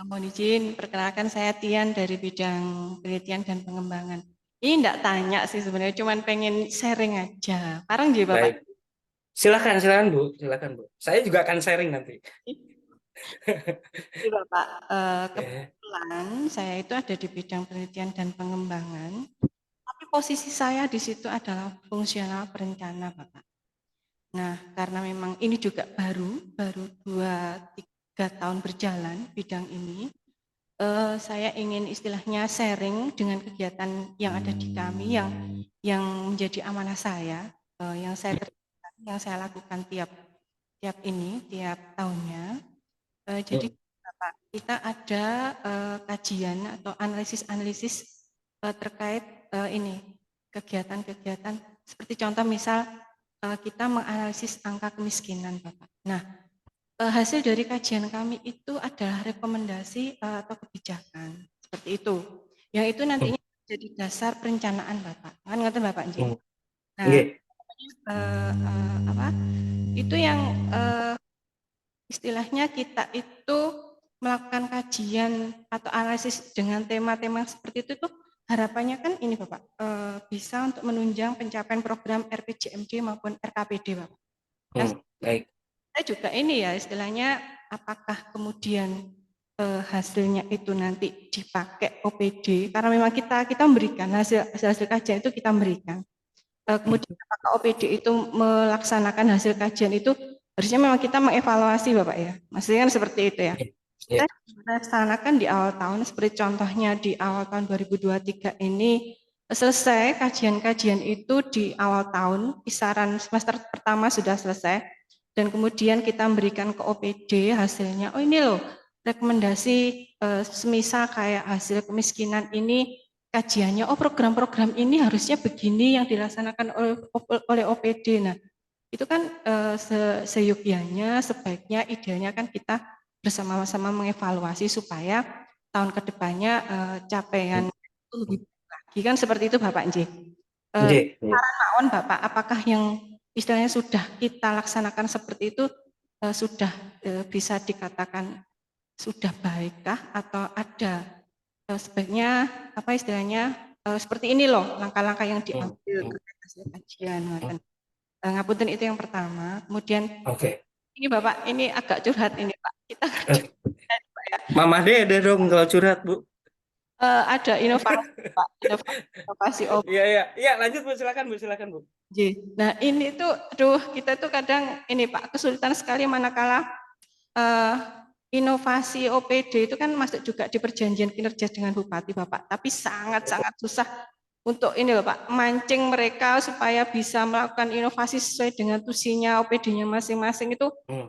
Mohon izin, perkenalkan saya Tian dari bidang penelitian dan pengembangan. Ini enggak tanya sih sebenarnya, cuman pengen sharing aja. Parang jadi Bapak. Baik. Silakan Bu, silakan Bu. Saya juga akan sharing nanti. Jadi Bapak, kebetulan saya itu ada di bidang penelitian dan pengembangan, tapi posisi saya di situ adalah fungsional perencana Bapak. Nah, karena memang ini juga baru 2-3 tahun berjalan bidang ini, saya ingin istilahnya sharing dengan kegiatan yang ada di kami yang menjadi amanah saya, yang saya kerjakan, yang saya lakukan tiap tahunnya. Jadi Bapak, kita ada kajian atau analisis terkait ini kegiatan-kegiatan seperti contoh misal kita menganalisis angka kemiskinan Bapak. Nah, hasil dari kajian kami itu adalah rekomendasi atau kebijakan seperti itu. Yang itu nantinya jadi dasar perencanaan Bapak. Kan ngerti Bapak Nji? Nah, itu yang istilahnya kita itu melakukan kajian atau analisis dengan tema-tema seperti itu tuh harapannya kan ini Bapak, bisa untuk menunjang pencapaian program RPJMD maupun RKPD Bapak. Baik. Saya juga ini ya istilahnya apakah kemudian hasilnya itu nanti dipakai OPD karena memang kita memberikan hasil kajian itu kita berikan. Kemudian apakah OPD itu melaksanakan hasil kajian itu harusnya memang kita mengevaluasi Bapak ya. Maksudnya kan seperti itu ya. Kita laksanakan di awal tahun seperti contohnya di awal tahun 2023 ini selesai kajian-kajian itu di awal tahun, kisaran semester pertama sudah selesai dan kemudian kita memberikan ke OPD hasilnya. Oh ini loh rekomendasi semisal kayak hasil kemiskinan ini kajiannya, oh program-program ini harusnya begini yang dilaksanakan oleh OPD. Nah itu kan seyogyanya, sebaiknya, idealnya kan kita bersama-sama mengevaluasi supaya tahun kedepannya capaian itu lebih baik lagi kan seperti itu Bapak Nji. Saran mawon Bapak, apakah yang istilahnya sudah kita laksanakan seperti itu sudah bisa dikatakan sudah baikkah atau ada sebaiknya apa istilahnya seperti ini loh langkah-langkah yang diambil terkait hasil kajian. Ngapunten itu yang pertama. Kemudian ini Bapak, ini agak curhat ini Pak. Kita Mama Dede dong kalau curhat Bu. ada inovasi Pak, inovasi Iya, lanjut Bu, silakan Bu. Nah, ini tuh aduh, kita tuh kadang ini Pak, kesulitan sekali manakala inovasi OPD itu kan masuk juga di perjanjian kinerja dengan Bupati Bapak, tapi sangat-sangat susah untuk ini loh Pak, mancing mereka supaya bisa melakukan inovasi sesuai dengan tusinya OPD-nya masing-masing itu Hmm.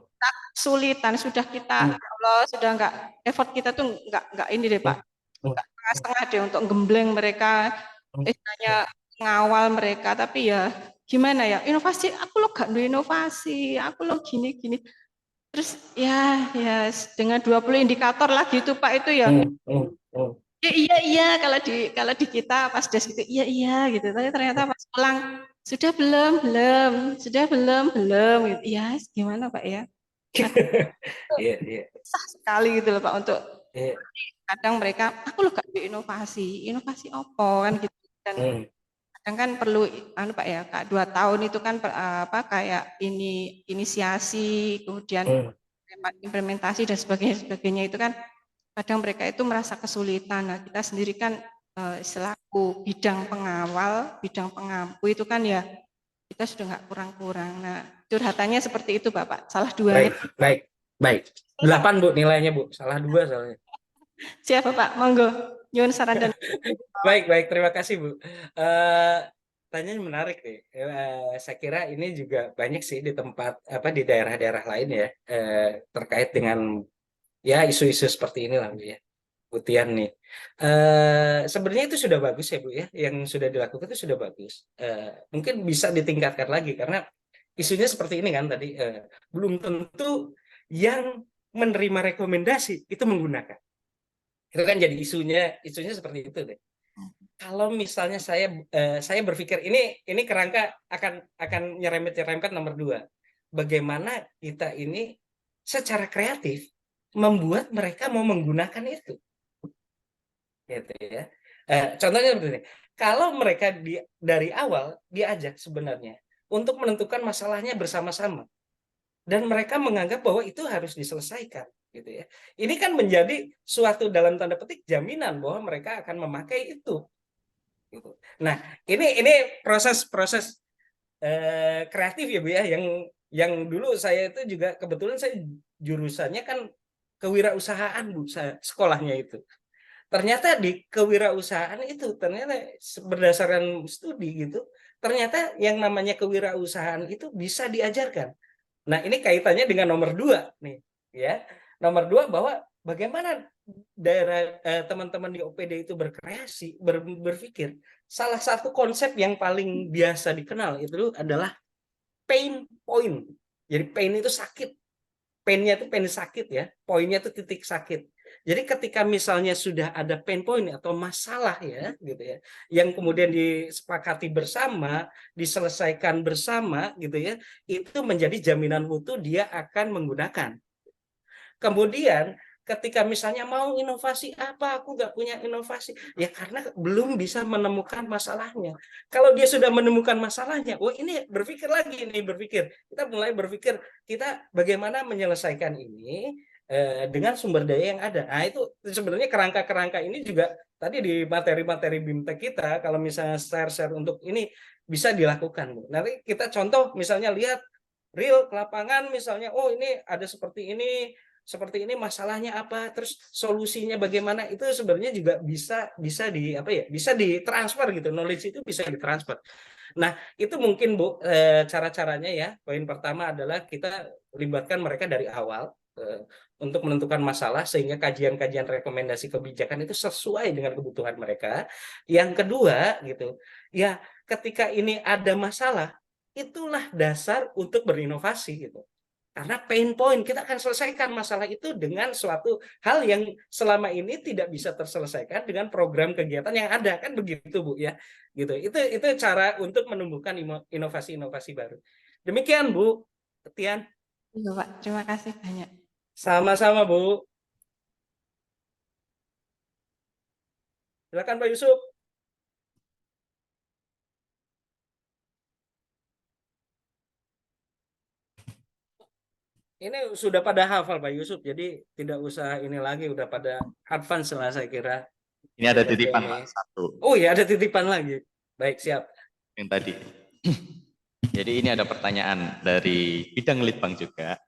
kesulitan. Sudah kita, Hmm. kalau sudah enggak, effort kita tuh enggak ini deh Pak, Hmm. enggak setengah deh untuk gembleng mereka, Hmm. istilahnya ngawal mereka, tapi ya gimana ya, inovasi, aku lo gak ada inovasi, aku lo gini-gini. Terus ya dengan 20 indikator lagi itu Pak, itu ya, Hmm. Hmm. Hmm. iya kalau di kita pas des gitu iya gitu, tapi ternyata pas pulang sudah belum gitu. Ya gimana Pak ya, Iya, iya, susah sekali gitu loh Pak untuk, iya. kadang mereka aku lo gak inovasi apa kan gitu, dan Hmm. kadang kan perlu anu Pak ya Kak, 2 tahun itu kan apa kayak ini inisiasi, kemudian Hmm. implementasi dan sebagainya itu kan kadang mereka itu merasa kesulitan. Nah, kita sendiri kan selaku bidang pengawal, bidang pengampu itu kan ya kita sudah nggak kurang-kurang. Nah, curhatannya seperti itu Bapak. Salah duanya. Baik, baik, baik. 8 Bu nilainya Bu, salah 2 soalnya. Siapa Pak? Monggo. Nyuwun saran dan Baik, baik, terima kasih Bu. Eh, Tanyanya menarik nih. Saya kira ini juga banyak sih di tempat apa di daerah-daerah lain ya, terkait dengan ya isu-isu seperti ini lah Bu ya. Putian nih. Sebenarnya itu sudah bagus ya Bu ya, yang sudah dilakukan itu sudah bagus. Mungkin bisa ditingkatkan lagi karena isunya seperti ini kan tadi, belum tentu yang menerima rekomendasi itu menggunakan. Itu kan jadi isunya seperti itu deh. Kalau misalnya saya berpikir ini kerangka akan nyerempet nomor 2. Bagaimana kita ini secara kreatif membuat mereka mau menggunakan itu, gitu ya. Contohnya seperti ini. Kalau mereka dari awal diajak sebenarnya untuk menentukan masalahnya bersama-sama dan mereka menganggap bahwa itu harus diselesaikan, gitu ya. Ini kan menjadi suatu dalam tanda petik jaminan bahwa mereka akan memakai itu. Gitu. Nah, ini proses kreatif ya Bu ya, yang dulu saya itu juga kebetulan saya jurusannya kan kewirausahaan Bu, saya sekolahnya itu. Ternyata di kewirausahaan itu ternyata berdasarkan studi gitu, ternyata yang namanya kewirausahaan itu bisa diajarkan. Nah, ini kaitannya dengan nomor 2 nih, ya. Nomor 2 bahwa bagaimana daerah teman-teman di OPD itu berkreasi, berpikir. Salah satu konsep yang paling biasa dikenal itu adalah pain point. Jadi pain itu sakit. Pain-nya itu pain sakit ya, poinnya itu titik sakit. Jadi ketika misalnya sudah ada pain point atau masalah ya, gitu ya, yang kemudian disepakati bersama, diselesaikan bersama, gitu ya, itu menjadi jaminan mutu dia akan menggunakan. Kemudian ketika misalnya mau inovasi apa, aku nggak punya inovasi, ya karena belum bisa menemukan masalahnya. Kalau dia sudah menemukan masalahnya, oh ini berpikir, kita mulai berpikir kita bagaimana menyelesaikan ini dengan sumber daya yang ada. Nah itu sebenarnya kerangka-kerangka ini juga tadi di materi-materi BIMTEK kita, kalau misalnya share-share untuk ini bisa dilakukan. Nanti kita contoh misalnya lihat real ke lapangan misalnya, oh ini ada seperti ini masalahnya apa, terus solusinya bagaimana, itu sebenarnya juga bisa di apa ya, bisa ditransfer gitu, knowledge itu bisa ditransfer. Nah itu mungkin Bu cara-caranya ya. Poin pertama adalah kita libatkan mereka dari awal untuk menentukan masalah sehingga kajian-kajian rekomendasi kebijakan itu sesuai dengan kebutuhan mereka. Yang kedua gitu ya, ketika ini ada masalah itulah dasar untuk berinovasi gitu. Karena pain point, kita akan selesaikan masalah itu dengan suatu hal yang selama ini tidak bisa terselesaikan dengan program kegiatan yang ada, kan begitu Bu ya. Gitu. Itu cara untuk menumbuhkan inovasi-inovasi baru. Demikian Bu Tian. iya Pak. Terima kasih banyak. Sama-sama Bu. Silakan Pak Yusuf. Ini sudah pada hafal Pak Yusuf, jadi tidak usah ini lagi, udah pada advance lah saya kira. Ini ada Sudah titipan ini. Pak, satu Oh ya, ada titipan lagi. Baik, siap. yang tadi. Jadi ini ada pertanyaan dari bidang litbang juga.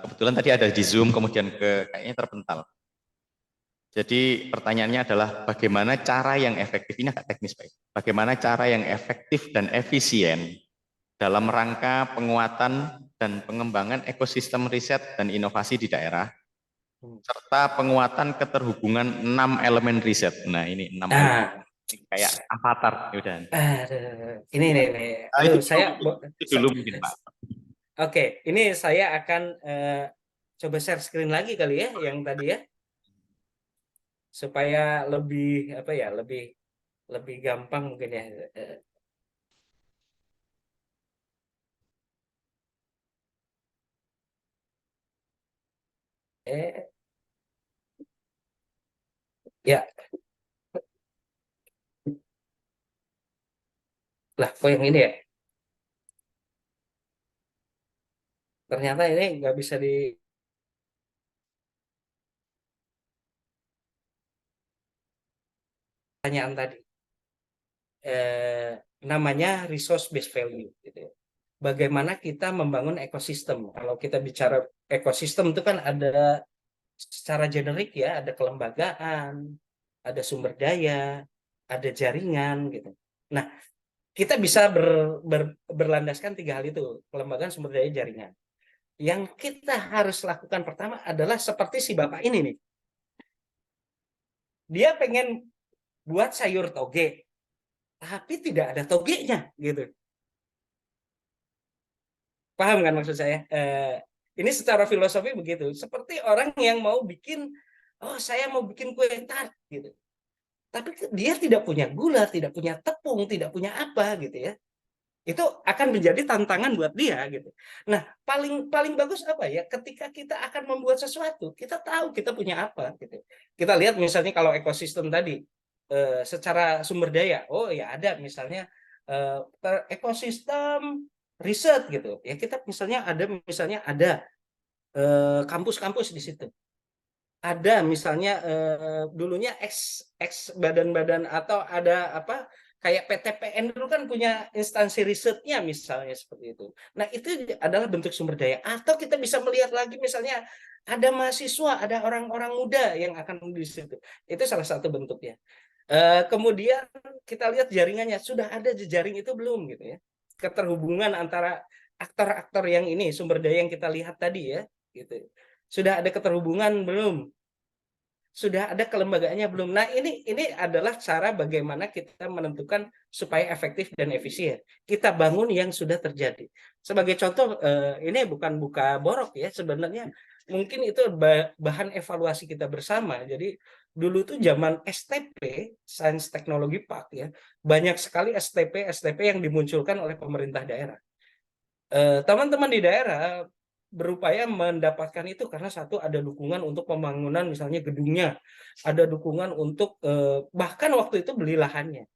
Kebetulan tadi ada di Zoom, kemudian kayaknya terpental. Jadi pertanyaannya adalah bagaimana cara yang efektif, ini agak teknis Pak, bagaimana cara yang efektif dan efisien dalam rangka penguatan dan pengembangan ekosistem riset dan inovasi di daerah, serta penguatan keterhubungan 6 elemen riset. Nah ini 6 elemen, Nah, kayak avatar. Yaudah. ini nih, Nah, aduh saya, itu dulu mungkin Pak. oke, ini saya akan coba share screen lagi kali ya, yang tadi ya, supaya lebih apa ya, lebih gampang mungkin ya. Eh, ya, lah, kok yang ini ya? Ternyata ini nggak bisa di pertanyaan tadi. Namanya resource based value, gitu ya. Bagaimana kita membangun ekosistem? Kalau kita bicara ekosistem itu kan ada secara generik ya, ada kelembagaan, ada sumber daya, ada jaringan gitu. Nah, kita bisa berlandaskan tiga hal itu, kelembagaan, sumber daya, jaringan. Yang kita harus lakukan pertama adalah seperti si bapak ini nih. Dia pengen buat sayur toge, tapi tidak ada togenya gitu. Paham kan maksud saya? Ini secara filosofi begitu. Seperti orang yang mau bikin, oh saya mau bikin kue tart gitu. Tapi dia tidak punya gula, tidak punya tepung, tidak punya apa gitu ya. Itu akan menjadi tantangan buat dia gitu. Nah, paling paling bagus apa ya? Ketika kita akan membuat sesuatu, kita tahu kita punya apa gitu. Kita lihat misalnya kalau ekosistem tadi, secara sumber daya, oh ya ada misalnya ekosistem riset gitu. Ya kita misalnya ada kampus-kampus di situ. Ada misalnya dulunya ex badan-badan atau ada apa kayak PTPN dulu kan punya instansi risetnya misalnya seperti itu. Nah, itu adalah bentuk sumber daya. Atau kita bisa melihat lagi misalnya ada mahasiswa, ada orang-orang muda yang akan di situ. Itu salah satu bentuknya. Kemudian kita lihat jaringannya, sudah ada jejaring itu belum gitu ya. Keterhubungan antara aktor-aktor yang ini, sumber daya yang kita lihat tadi ya, gitu. Sudah ada keterhubungan belum? Sudah ada kelembagaannya belum? Nah, ini adalah cara bagaimana kita menentukan supaya efektif dan efisien. Kita bangun yang sudah terjadi. Sebagai contoh, ini bukan buka borok ya, sebenarnya mungkin itu bahan evaluasi kita bersama. Jadi dulu tuh zaman STP, Sains Teknologi Park ya, banyak sekali STP yang dimunculkan oleh pemerintah daerah. Teman-teman di daerah berupaya mendapatkan itu karena satu ada dukungan untuk pembangunan misalnya gedungnya, ada dukungan untuk bahkan waktu itu beli lahannya.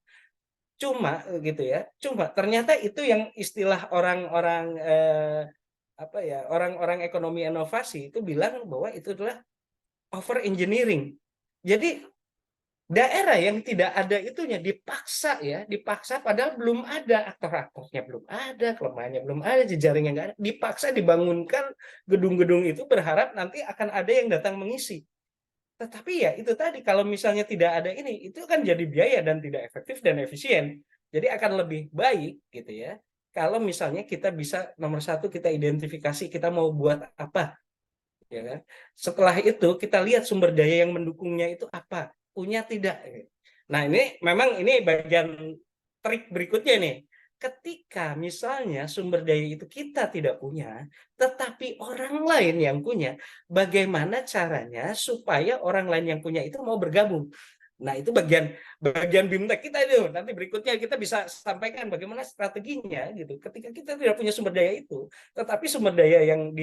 Cuma gitu ya, cuma ternyata itu yang istilah orang-orang apa ya, orang-orang ekonomi inovasi itu bilang bahwa itu adalah over engineering. Jadi daerah yang tidak ada itunya dipaksa ya, dipaksa padahal belum ada aktor-aktornya, belum ada kelemahannya, belum ada jejaringnya, nggak ada, dipaksa dibangunkan gedung-gedung itu berharap nanti akan ada yang datang mengisi. Tetapi ya itu tadi kalau misalnya tidak ada ini, itu kan jadi biaya dan tidak efektif dan efisien. Jadi akan lebih baik gitu ya. Kalau misalnya kita bisa nomor satu kita identifikasi kita mau buat apa, ya kan? Setelah itu kita lihat sumber daya yang mendukungnya itu apa, punya tidak. Nah, ini memang ini bagian trik berikutnya nih. Ketika misalnya sumber daya itu kita tidak punya, tetapi orang lain yang punya, bagaimana caranya supaya orang lain yang punya itu mau bergabung? Nah, itu bagian bagian BIMTEK kita itu. Nanti berikutnya kita bisa sampaikan bagaimana strateginya gitu. Ketika kita tidak punya sumber daya itu, tetapi sumber daya yang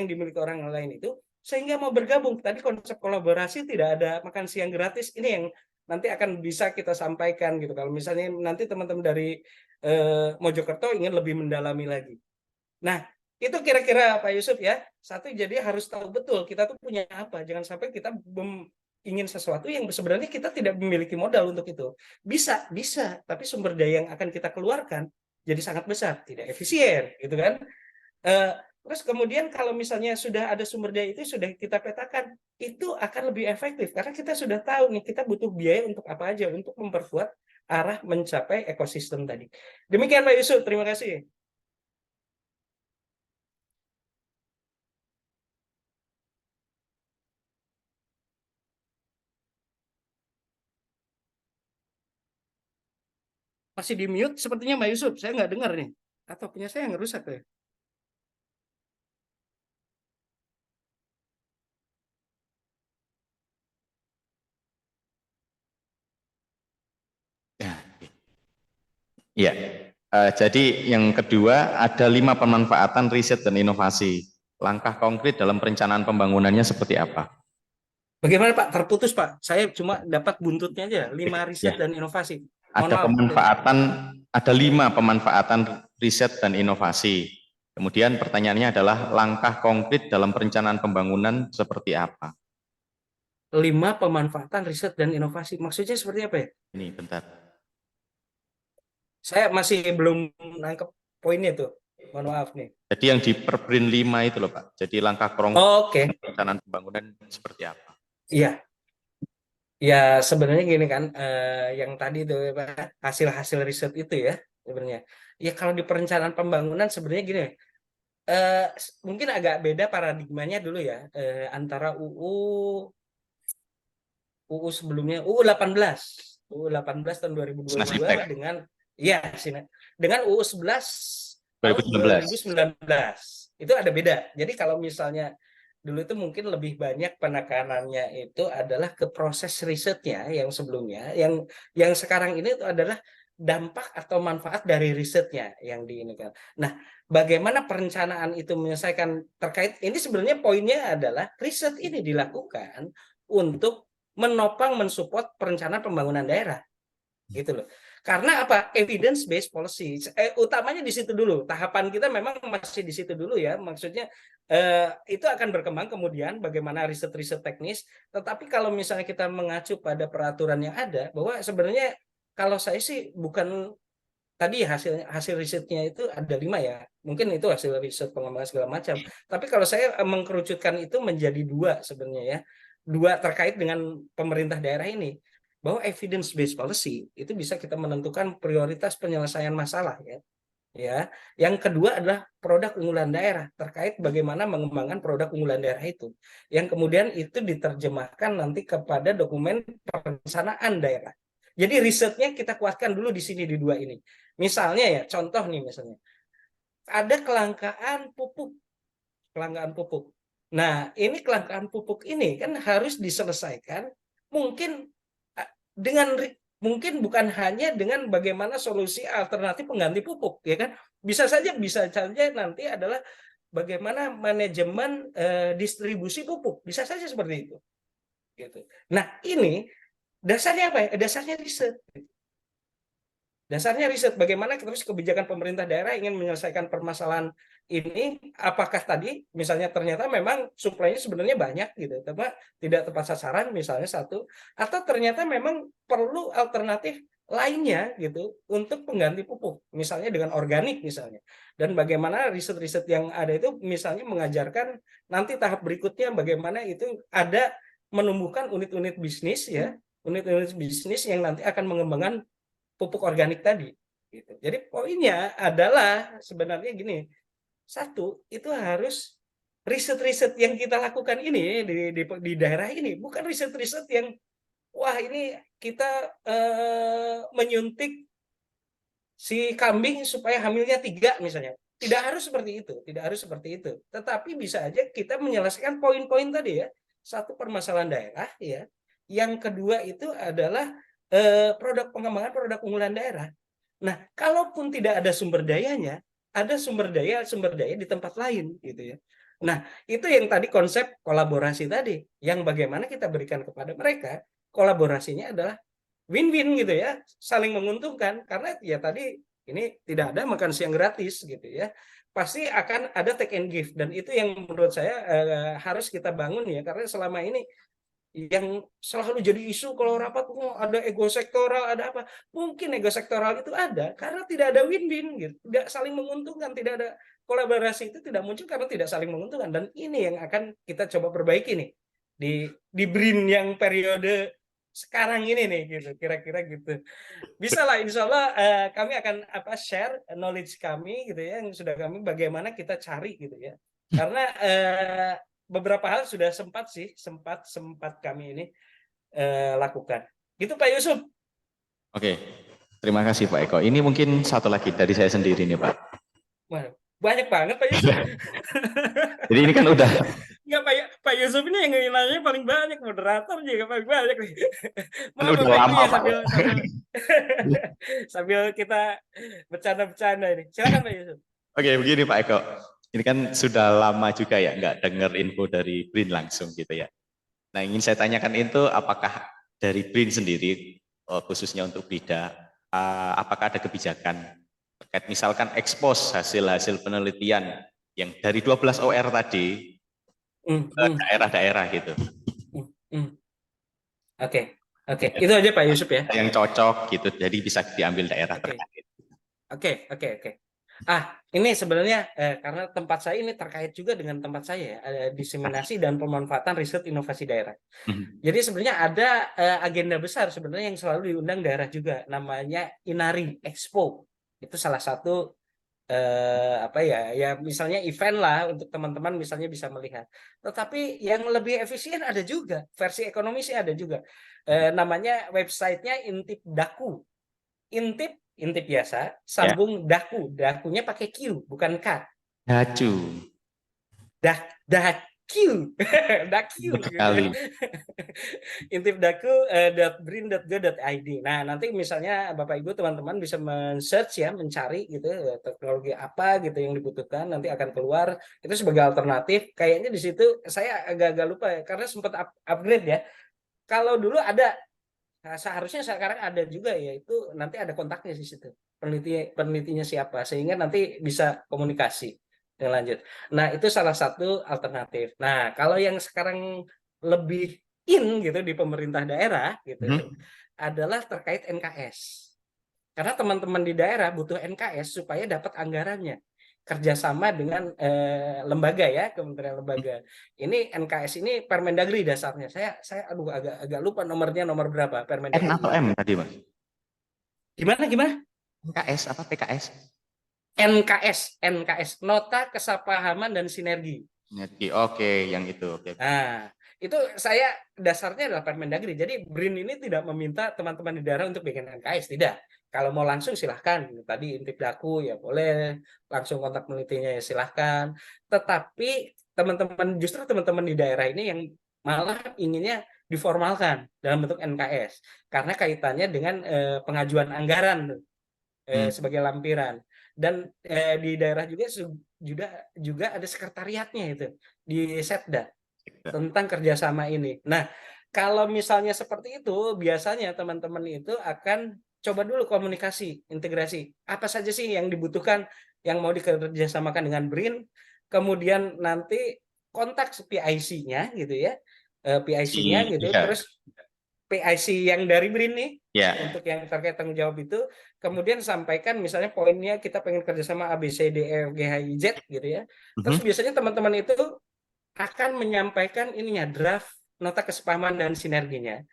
dimiliki orang lain itu sehingga mau bergabung. Tadi konsep kolaborasi tidak ada makan siang gratis. Ini yang nanti akan bisa kita sampaikan gitu. Kalau misalnya nanti teman-teman dari Mojokerto ingin lebih mendalami lagi. Nah, itu kira-kira Pak Yusuf ya. Satu, jadi harus tahu betul kita tuh punya apa. Jangan sampai kita ingin sesuatu yang sebenarnya kita tidak memiliki modal untuk itu. Bisa, tapi sumber daya yang akan kita keluarkan jadi sangat besar, tidak efisien, gitu kan? Terus kemudian kalau misalnya sudah ada sumber daya itu sudah kita petakan, itu akan lebih efektif karena kita sudah tahu nih kita butuh biaya untuk apa aja untuk memperkuat arah mencapai ekosistem tadi. Demikian Pak Yusuf, terima kasih. Masih di mute sepertinya Mbak Yusuf, saya nggak dengar nih. Atau punya saya yang rusak ya? Ya, ya. Jadi yang kedua ada 5 pemanfaatan riset dan inovasi. Langkah konkret dalam perencanaan pembangunannya seperti apa? Bagaimana Pak? Terputus Pak. Saya cuma dapat buntutnya aja. 5 riset Ya, dan inovasi. Mohon ada maaf. pemanfaatan, ada 5 pemanfaatan riset dan inovasi. Kemudian pertanyaannya adalah langkah konkret dalam perencanaan pembangunan seperti apa? 5 pemanfaatan riset dan inovasi. Maksudnya seperti apa ya? Ini bentar. Saya masih belum nangkep poinnya tuh. Mohon maaf nih. Jadi yang di Perprin 5 itu loh Pak. Jadi langkah konkret Oke. perencanaan pembangunan seperti apa? Iya. Ya sebenarnya gini kan, yang tadi tuh Pak, hasil-hasil riset itu ya sebenarnya. Ya kalau di perencanaan pembangunan sebenarnya gini, mungkin agak beda paradigmanya dulu ya, antara UU sebelumnya UU 18 tahun 2022 Snasiptek dengan ya dengan UU 11 tahun 2019. 2019 itu ada beda. Jadi kalau misalnya dulu itu mungkin lebih banyak penekanannya itu adalah ke proses risetnya yang sebelumnya, yang sekarang ini itu adalah dampak atau manfaat dari risetnya yang diinikan. Nah, bagaimana perencanaan itu menyelesaikan terkait ini sebenarnya poinnya adalah riset ini dilakukan untuk menopang mensupport perencanaan pembangunan daerah gitu loh. Karena apa? Evidence based policy. Utamanya di situ dulu. Tahapan kita memang masih di situ dulu ya. Maksudnya itu akan berkembang kemudian bagaimana riset-riset teknis. Tetapi kalau misalnya kita mengacu pada peraturan yang ada, bahwa sebenarnya kalau saya sih bukan tadi hasil risetnya itu ada 5 ya. Mungkin itu hasil riset pengembangan segala macam. Tapi kalau saya mengkerucutkan itu menjadi 2 sebenarnya ya. 2 terkait dengan pemerintah daerah ini, bahwa evidence based policy itu bisa kita menentukan prioritas penyelesaian masalah ya. Ya, yang kedua adalah produk unggulan daerah terkait bagaimana mengembangkan produk unggulan daerah itu. Yang kemudian itu diterjemahkan nanti kepada dokumen perencanaan daerah. Jadi risetnya kita kuatkan dulu di sini di 2 ini. Misalnya ya, contoh nih misalnya. Ada kelangkaan pupuk. Kelangkaan pupuk. Nah, ini kelangkaan pupuk ini kan harus diselesaikan mungkin dengan mungkin bukan hanya dengan bagaimana solusi alternatif pengganti pupuk, ya kan? Bisa saja nanti adalah bagaimana manajemen distribusi pupuk, bisa saja seperti itu. Gitu. Nah, ini dasarnya apa ya? Dasarnya riset. Dasarnya riset bagaimana terus kebijakan pemerintah daerah ingin menyelesaikan permasalahan ini, apakah tadi misalnya ternyata memang suplainya sebenarnya banyak gitu, tapi tidak tepat sasaran misalnya satu, atau ternyata memang perlu alternatif lainnya gitu untuk pengganti pupuk, misalnya dengan organik misalnya. Dan bagaimana riset-riset yang ada itu misalnya mengajarkan nanti tahap berikutnya bagaimana itu ada menumbuhkan unit-unit bisnis ya, unit-unit bisnis yang nanti akan mengembangkan pupuk organik tadi. Gitu. Jadi poinnya adalah sebenarnya gini, satu itu harus riset-riset yang kita lakukan ini di daerah ini bukan riset-riset yang wah ini kita menyuntik si kambing supaya hamilnya 3 misalnya. Tidak harus seperti itu, tidak harus seperti itu. Tetapi bisa aja kita menyelesaikan poin-poin tadi ya. Satu permasalahan daerah ya. Yang kedua itu adalah produk pengembangan produk unggulan daerah. Nah, kalaupun tidak ada sumber dayanya, ada sumber daya di tempat lain gitu ya. Nah, itu yang tadi konsep kolaborasi tadi, yang bagaimana kita berikan kepada mereka, kolaborasinya adalah win-win gitu ya, saling menguntungkan karena ya tadi ini tidak ada makan siang gratis gitu ya. Pasti akan ada take and give dan itu yang menurut saya harus kita bangun ya karena selama ini yang selalu jadi isu kalau rapat ada ego sektoral, ada apa. Mungkin ego sektoral itu ada karena tidak ada win-win gitu, tidak saling menguntungkan, tidak ada kolaborasi, itu tidak muncul karena tidak saling menguntungkan. Dan ini yang akan kita coba perbaiki nih di BRIN yang periode sekarang ini nih gitu, kira-kira gitu. Bisa lah, insya Allah kami akan share knowledge kami gitu ya, yang sudah kami bagaimana kita cari gitu ya. Karena beberapa hal sudah sempat kami ini lakukan. Gitu Pak Yusuf. Oke, terima kasih Pak Eko. Ini mungkin satu lagi dari saya sendiri nih Pak. Wah, banyak banget Pak Yusuf. Jadi ini kan udah. Nggak, Pak Yusuf ini yang nanya paling banyak, moderator juga paling banyak nih. Kan Maaf udah Bapak Ibu lama ya, Pak. sambil kita bercanda-bercanda ini. Silakan Pak Yusuf. Oke, begini Pak Eko. Ini kan sudah lama juga ya nggak dengar info dari BRIN langsung gitu ya. Nah, ingin saya tanyakan itu apakah dari BRIN sendiri, khususnya untuk BIDA, apakah ada kebijakan terkait misalkan ekspos hasil-hasil penelitian yang dari 12 OR tadi ke daerah-daerah gitu. Oke. Itu aja Pak Yusuf ya. Yang cocok gitu, jadi bisa diambil daerah terkait. Oke. Ini sebenarnya karena tempat saya ini terkait juga dengan tempat saya ya, diseminasi dan pemanfaatan riset inovasi daerah. Jadi sebenarnya ada agenda besar sebenarnya yang selalu diundang daerah juga, namanya Inari Expo. Itu salah satu misalnya event lah untuk teman-teman misalnya bisa melihat. Tetapi yang lebih efisien ada juga, versi ekonomi sih ada juga. Namanya websitenya Intip Daku. Intip biasa, sambung daku. Dakunya pakai Q, bukan K. Dacu. Daku. Daku. Sekali. Intip daku .brin.go.id. Nah, nanti misalnya Bapak Ibu teman-teman bisa men-search ya, mencari gitu teknologi apa gitu yang dibutuhkan, nanti akan keluar itu sebagai alternatif. Kayaknya di situ saya agak-agak lupa ya, karena sempat upgrade ya. Kalau dulu ada, nah, seharusnya sekarang ada juga, yaitu nanti ada kontaknya di situ, penelitinya siapa, sehingga nanti bisa komunikasi dengan lanjut. Nah, itu salah satu alternatif. Nah, kalau yang sekarang lebih in gitu di pemerintah daerah gitu adalah terkait NKS. Karena teman-teman di daerah butuh NKS supaya dapat anggarannya. Kerjasama dengan lembaga ya, kementerian lembaga. Ini NKS ini Permendagri dasarnya. Saya agak lupa nomornya, nomor berapa Permendagri. N atau M tadi Mas? Gimana? NKS apa PKS? NKS, Nota Kesepahaman dan Sinergi. Oke, yang itu. Oke. Nah, itu saya dasarnya adalah Permendagri. Jadi BRIN ini tidak meminta teman-teman di daerah untuk bikin NKS, tidak. Kalau mau langsung silahkan. Tadi Intip Daku ya boleh, langsung kontak penelitinya ya silahkan. Tetapi justru teman-teman di daerah ini yang malah inginnya diformalkan dalam bentuk NKS. Karena kaitannya dengan pengajuan anggaran sebagai lampiran. Dan di daerah juga ada sekretariatnya itu di Setda tentang kerjasama ini. Nah, kalau misalnya seperti itu, biasanya teman-teman itu akan coba dulu komunikasi, integrasi. Apa saja sih yang dibutuhkan, yang mau dikerjasamakan dengan BRIN, kemudian nanti kontak PIC-nya gitu ya, PIC-nya gitu, terus PIC yang dari BRIN nih, untuk yang terkait tanggung jawab itu, kemudian sampaikan misalnya poinnya kita pengen kerjasama A, B, C, D, E, F, G, H, I, Z gitu ya. Terus biasanya teman-teman itu akan menyampaikan ininya, draft nota kesepahaman dan sinerginya.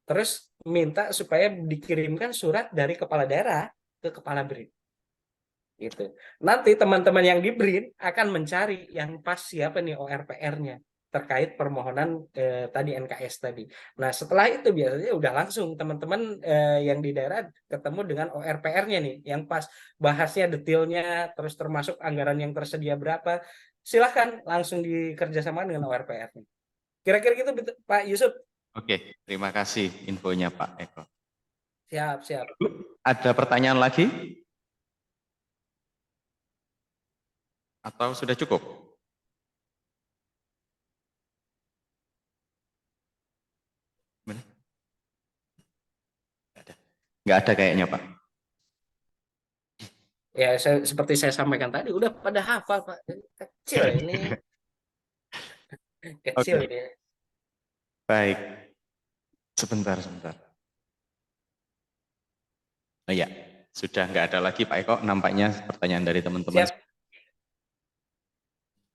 Terus minta supaya dikirimkan surat dari kepala daerah ke kepala BRIN. Gitu. Nanti teman-teman yang di BRIN akan mencari yang pas siapa nih ORPR-nya terkait permohonan tadi NKS tadi. Nah, setelah itu biasanya udah langsung teman-teman yang di daerah ketemu dengan ORPR-nya nih, yang pas bahasnya detailnya, terus termasuk anggaran yang tersedia berapa. Silahkan langsung dikerjasama dengan ORPR-nya. Kira-kira gitu Pak Yusuf. Oke, terima kasih infonya Pak Eko. Siap. Ada pertanyaan lagi? Atau sudah cukup? Nggak ada kayaknya Pak. Ya, seperti saya sampaikan tadi, udah pada hafal Pak. Kecil ini. Kecil ini. Baik, Sebentar, sebentar. Oh ya, sudah nggak ada lagi Pak Eko, nampaknya pertanyaan dari teman-teman. Siap.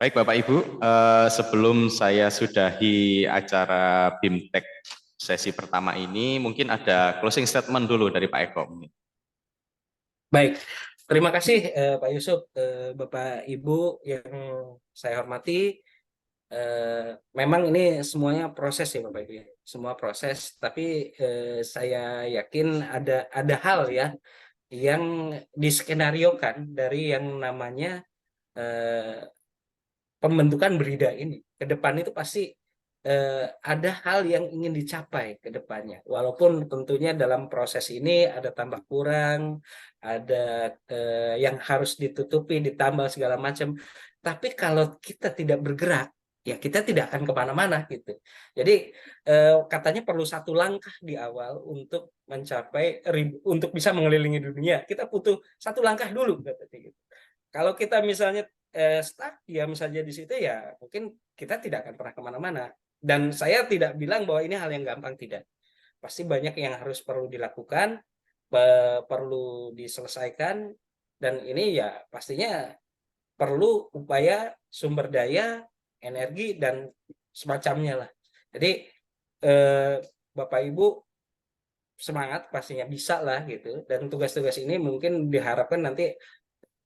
Baik Bapak Ibu, sebelum saya sudahi acara BIMTEK sesi pertama ini, mungkin ada closing statement dulu dari Pak Eko. Baik, terima kasih Pak Yusuf, Bapak Ibu yang saya hormati. Memang ini semuanya proses ya Bapak Ibu ya, semua proses. Tapi saya yakin ada hal ya yang diskenariokan dari yang namanya eh, pembentukan berida ini. Ke depan itu pasti ada hal yang ingin dicapai ke depannya. Walaupun tentunya dalam proses ini ada tambah kurang, ada yang harus ditutupi, ditambal segala macam. Tapi kalau kita tidak bergerak, ya kita tidak akan kemana-mana gitu. Jadi katanya perlu satu langkah di awal untuk mencapai untuk bisa mengelilingi dunia. Kita butuh satu langkah dulu katanya gitu. Kalau kita misalnya stuck diam saja di situ ya mungkin kita tidak akan pernah kemana-mana. Dan saya tidak bilang bahwa ini hal yang gampang, tidak. Pasti banyak yang harus perlu dilakukan, perlu diselesaikan, dan ini ya pastinya perlu upaya sumber daya, energi, dan semacamnya lah. Jadi Bapak Ibu semangat pastinya bisa lah gitu. Dan tugas-tugas ini mungkin diharapkan nanti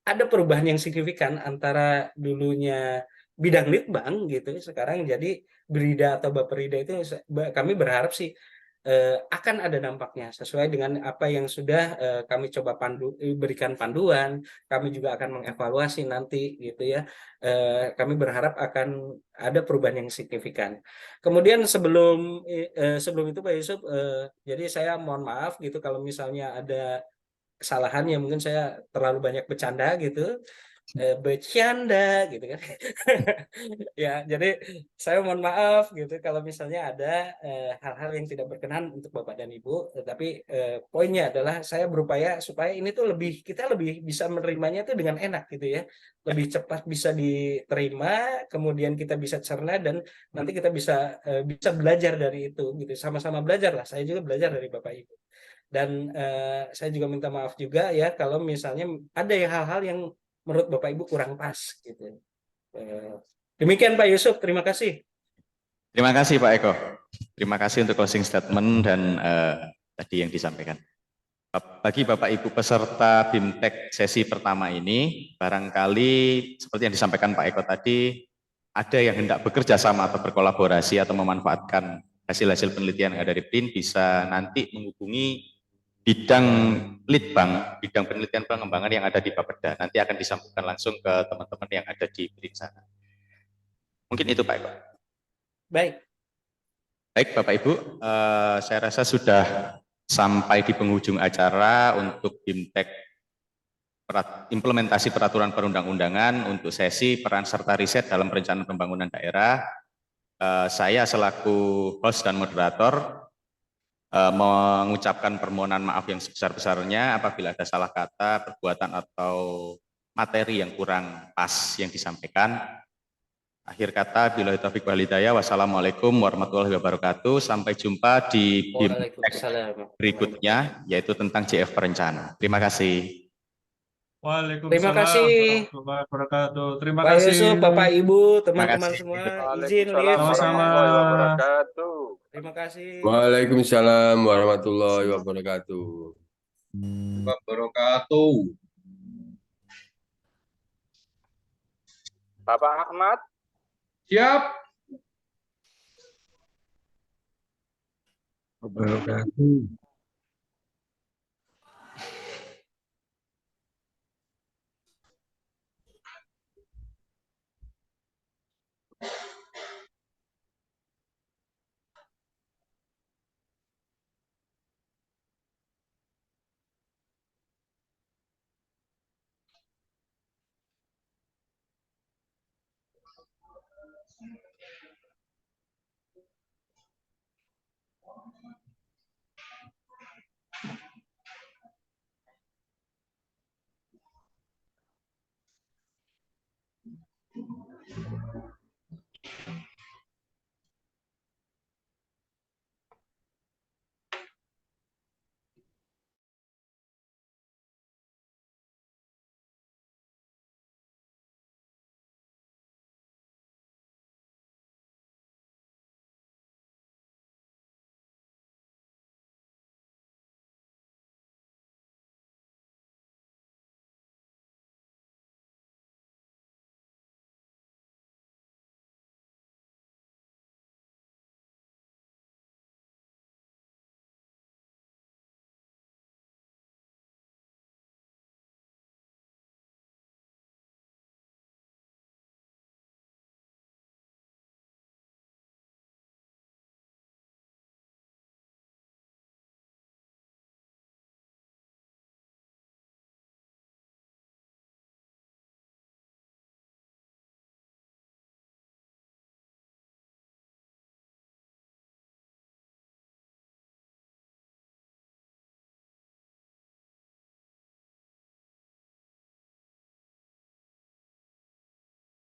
ada perubahan yang signifikan antara dulunya bidang litbang gitu sekarang jadi Brida atau Baperida itu kami berharap sih akan ada dampaknya sesuai dengan apa yang sudah kami coba berikan panduan. Kami juga akan mengevaluasi nanti gitu ya. Kami berharap akan ada perubahan yang signifikan. Kemudian sebelum itu Pak Yusuf, jadi saya mohon maaf gitu kalau misalnya ada kesalahan ya, mungkin saya terlalu banyak bercanda gitu, bercanda gitu kan. Ya, jadi saya mohon maaf gitu kalau misalnya ada hal-hal yang tidak berkenan untuk Bapak dan Ibu. Tetapi poinnya adalah saya berupaya supaya ini tuh kita lebih bisa menerimanya tuh dengan enak gitu ya, lebih cepat bisa diterima, kemudian kita bisa cerna dan nanti kita bisa belajar dari itu gitu, sama-sama belajar lah. Saya juga belajar dari Bapak Ibu. Dan saya juga minta maaf juga ya kalau misalnya ada hal-hal yang menurut Bapak Ibu kurang pas gitu. Eh, Demikian Pak Yusuf, terima kasih. Terima kasih Pak Eko. Terima kasih untuk closing statement dan tadi yang disampaikan. Bagi Bapak Ibu peserta BIMTEK sesi pertama ini, barangkali seperti yang disampaikan Pak Eko tadi, ada yang hendak bekerja sama atau berkolaborasi atau memanfaatkan hasil-hasil penelitian yang ada di BRIN, bisa nanti menghubungi bidang Litbang, bidang penelitian pengembangan yang ada di Bapeda. Nanti akan disambungkan langsung ke teman-teman yang ada di BRIN sana. Mungkin itu Pak Eko. Baik. Baik Bapak Ibu, saya rasa sudah sampai di penghujung acara untuk BIMTEK implementasi peraturan perundang-undangan untuk sesi peran serta riset dalam perencanaan pembangunan daerah. Saya selaku host dan moderator mengucapkan permohonan maaf yang sebesar-besarnya apabila ada salah kata, perbuatan atau materi yang kurang pas yang disampaikan. Akhir kata, billahi taufiq wal hidayah. Wassalamualaikum warahmatullahi wabarakatuh. Sampai jumpa di BIMTEK berikutnya, yaitu tentang JF perencanaan. Terima kasih. Terima Waalaikumsalam kasih warahmatullahi wabarakatuh. Terima Pak kasih. Yusuf, Bapak Ibu, Terima teman-teman kasih. semua. Izin Waalaikumsalam live. Sama-sama. warahmatullahi wabarakatuh. Terima kasih. Waalaikumsalam warahmatullahi wabarakatuh. Wabarakatuh. Bapak Ahmad, Siap. wabarakatuh.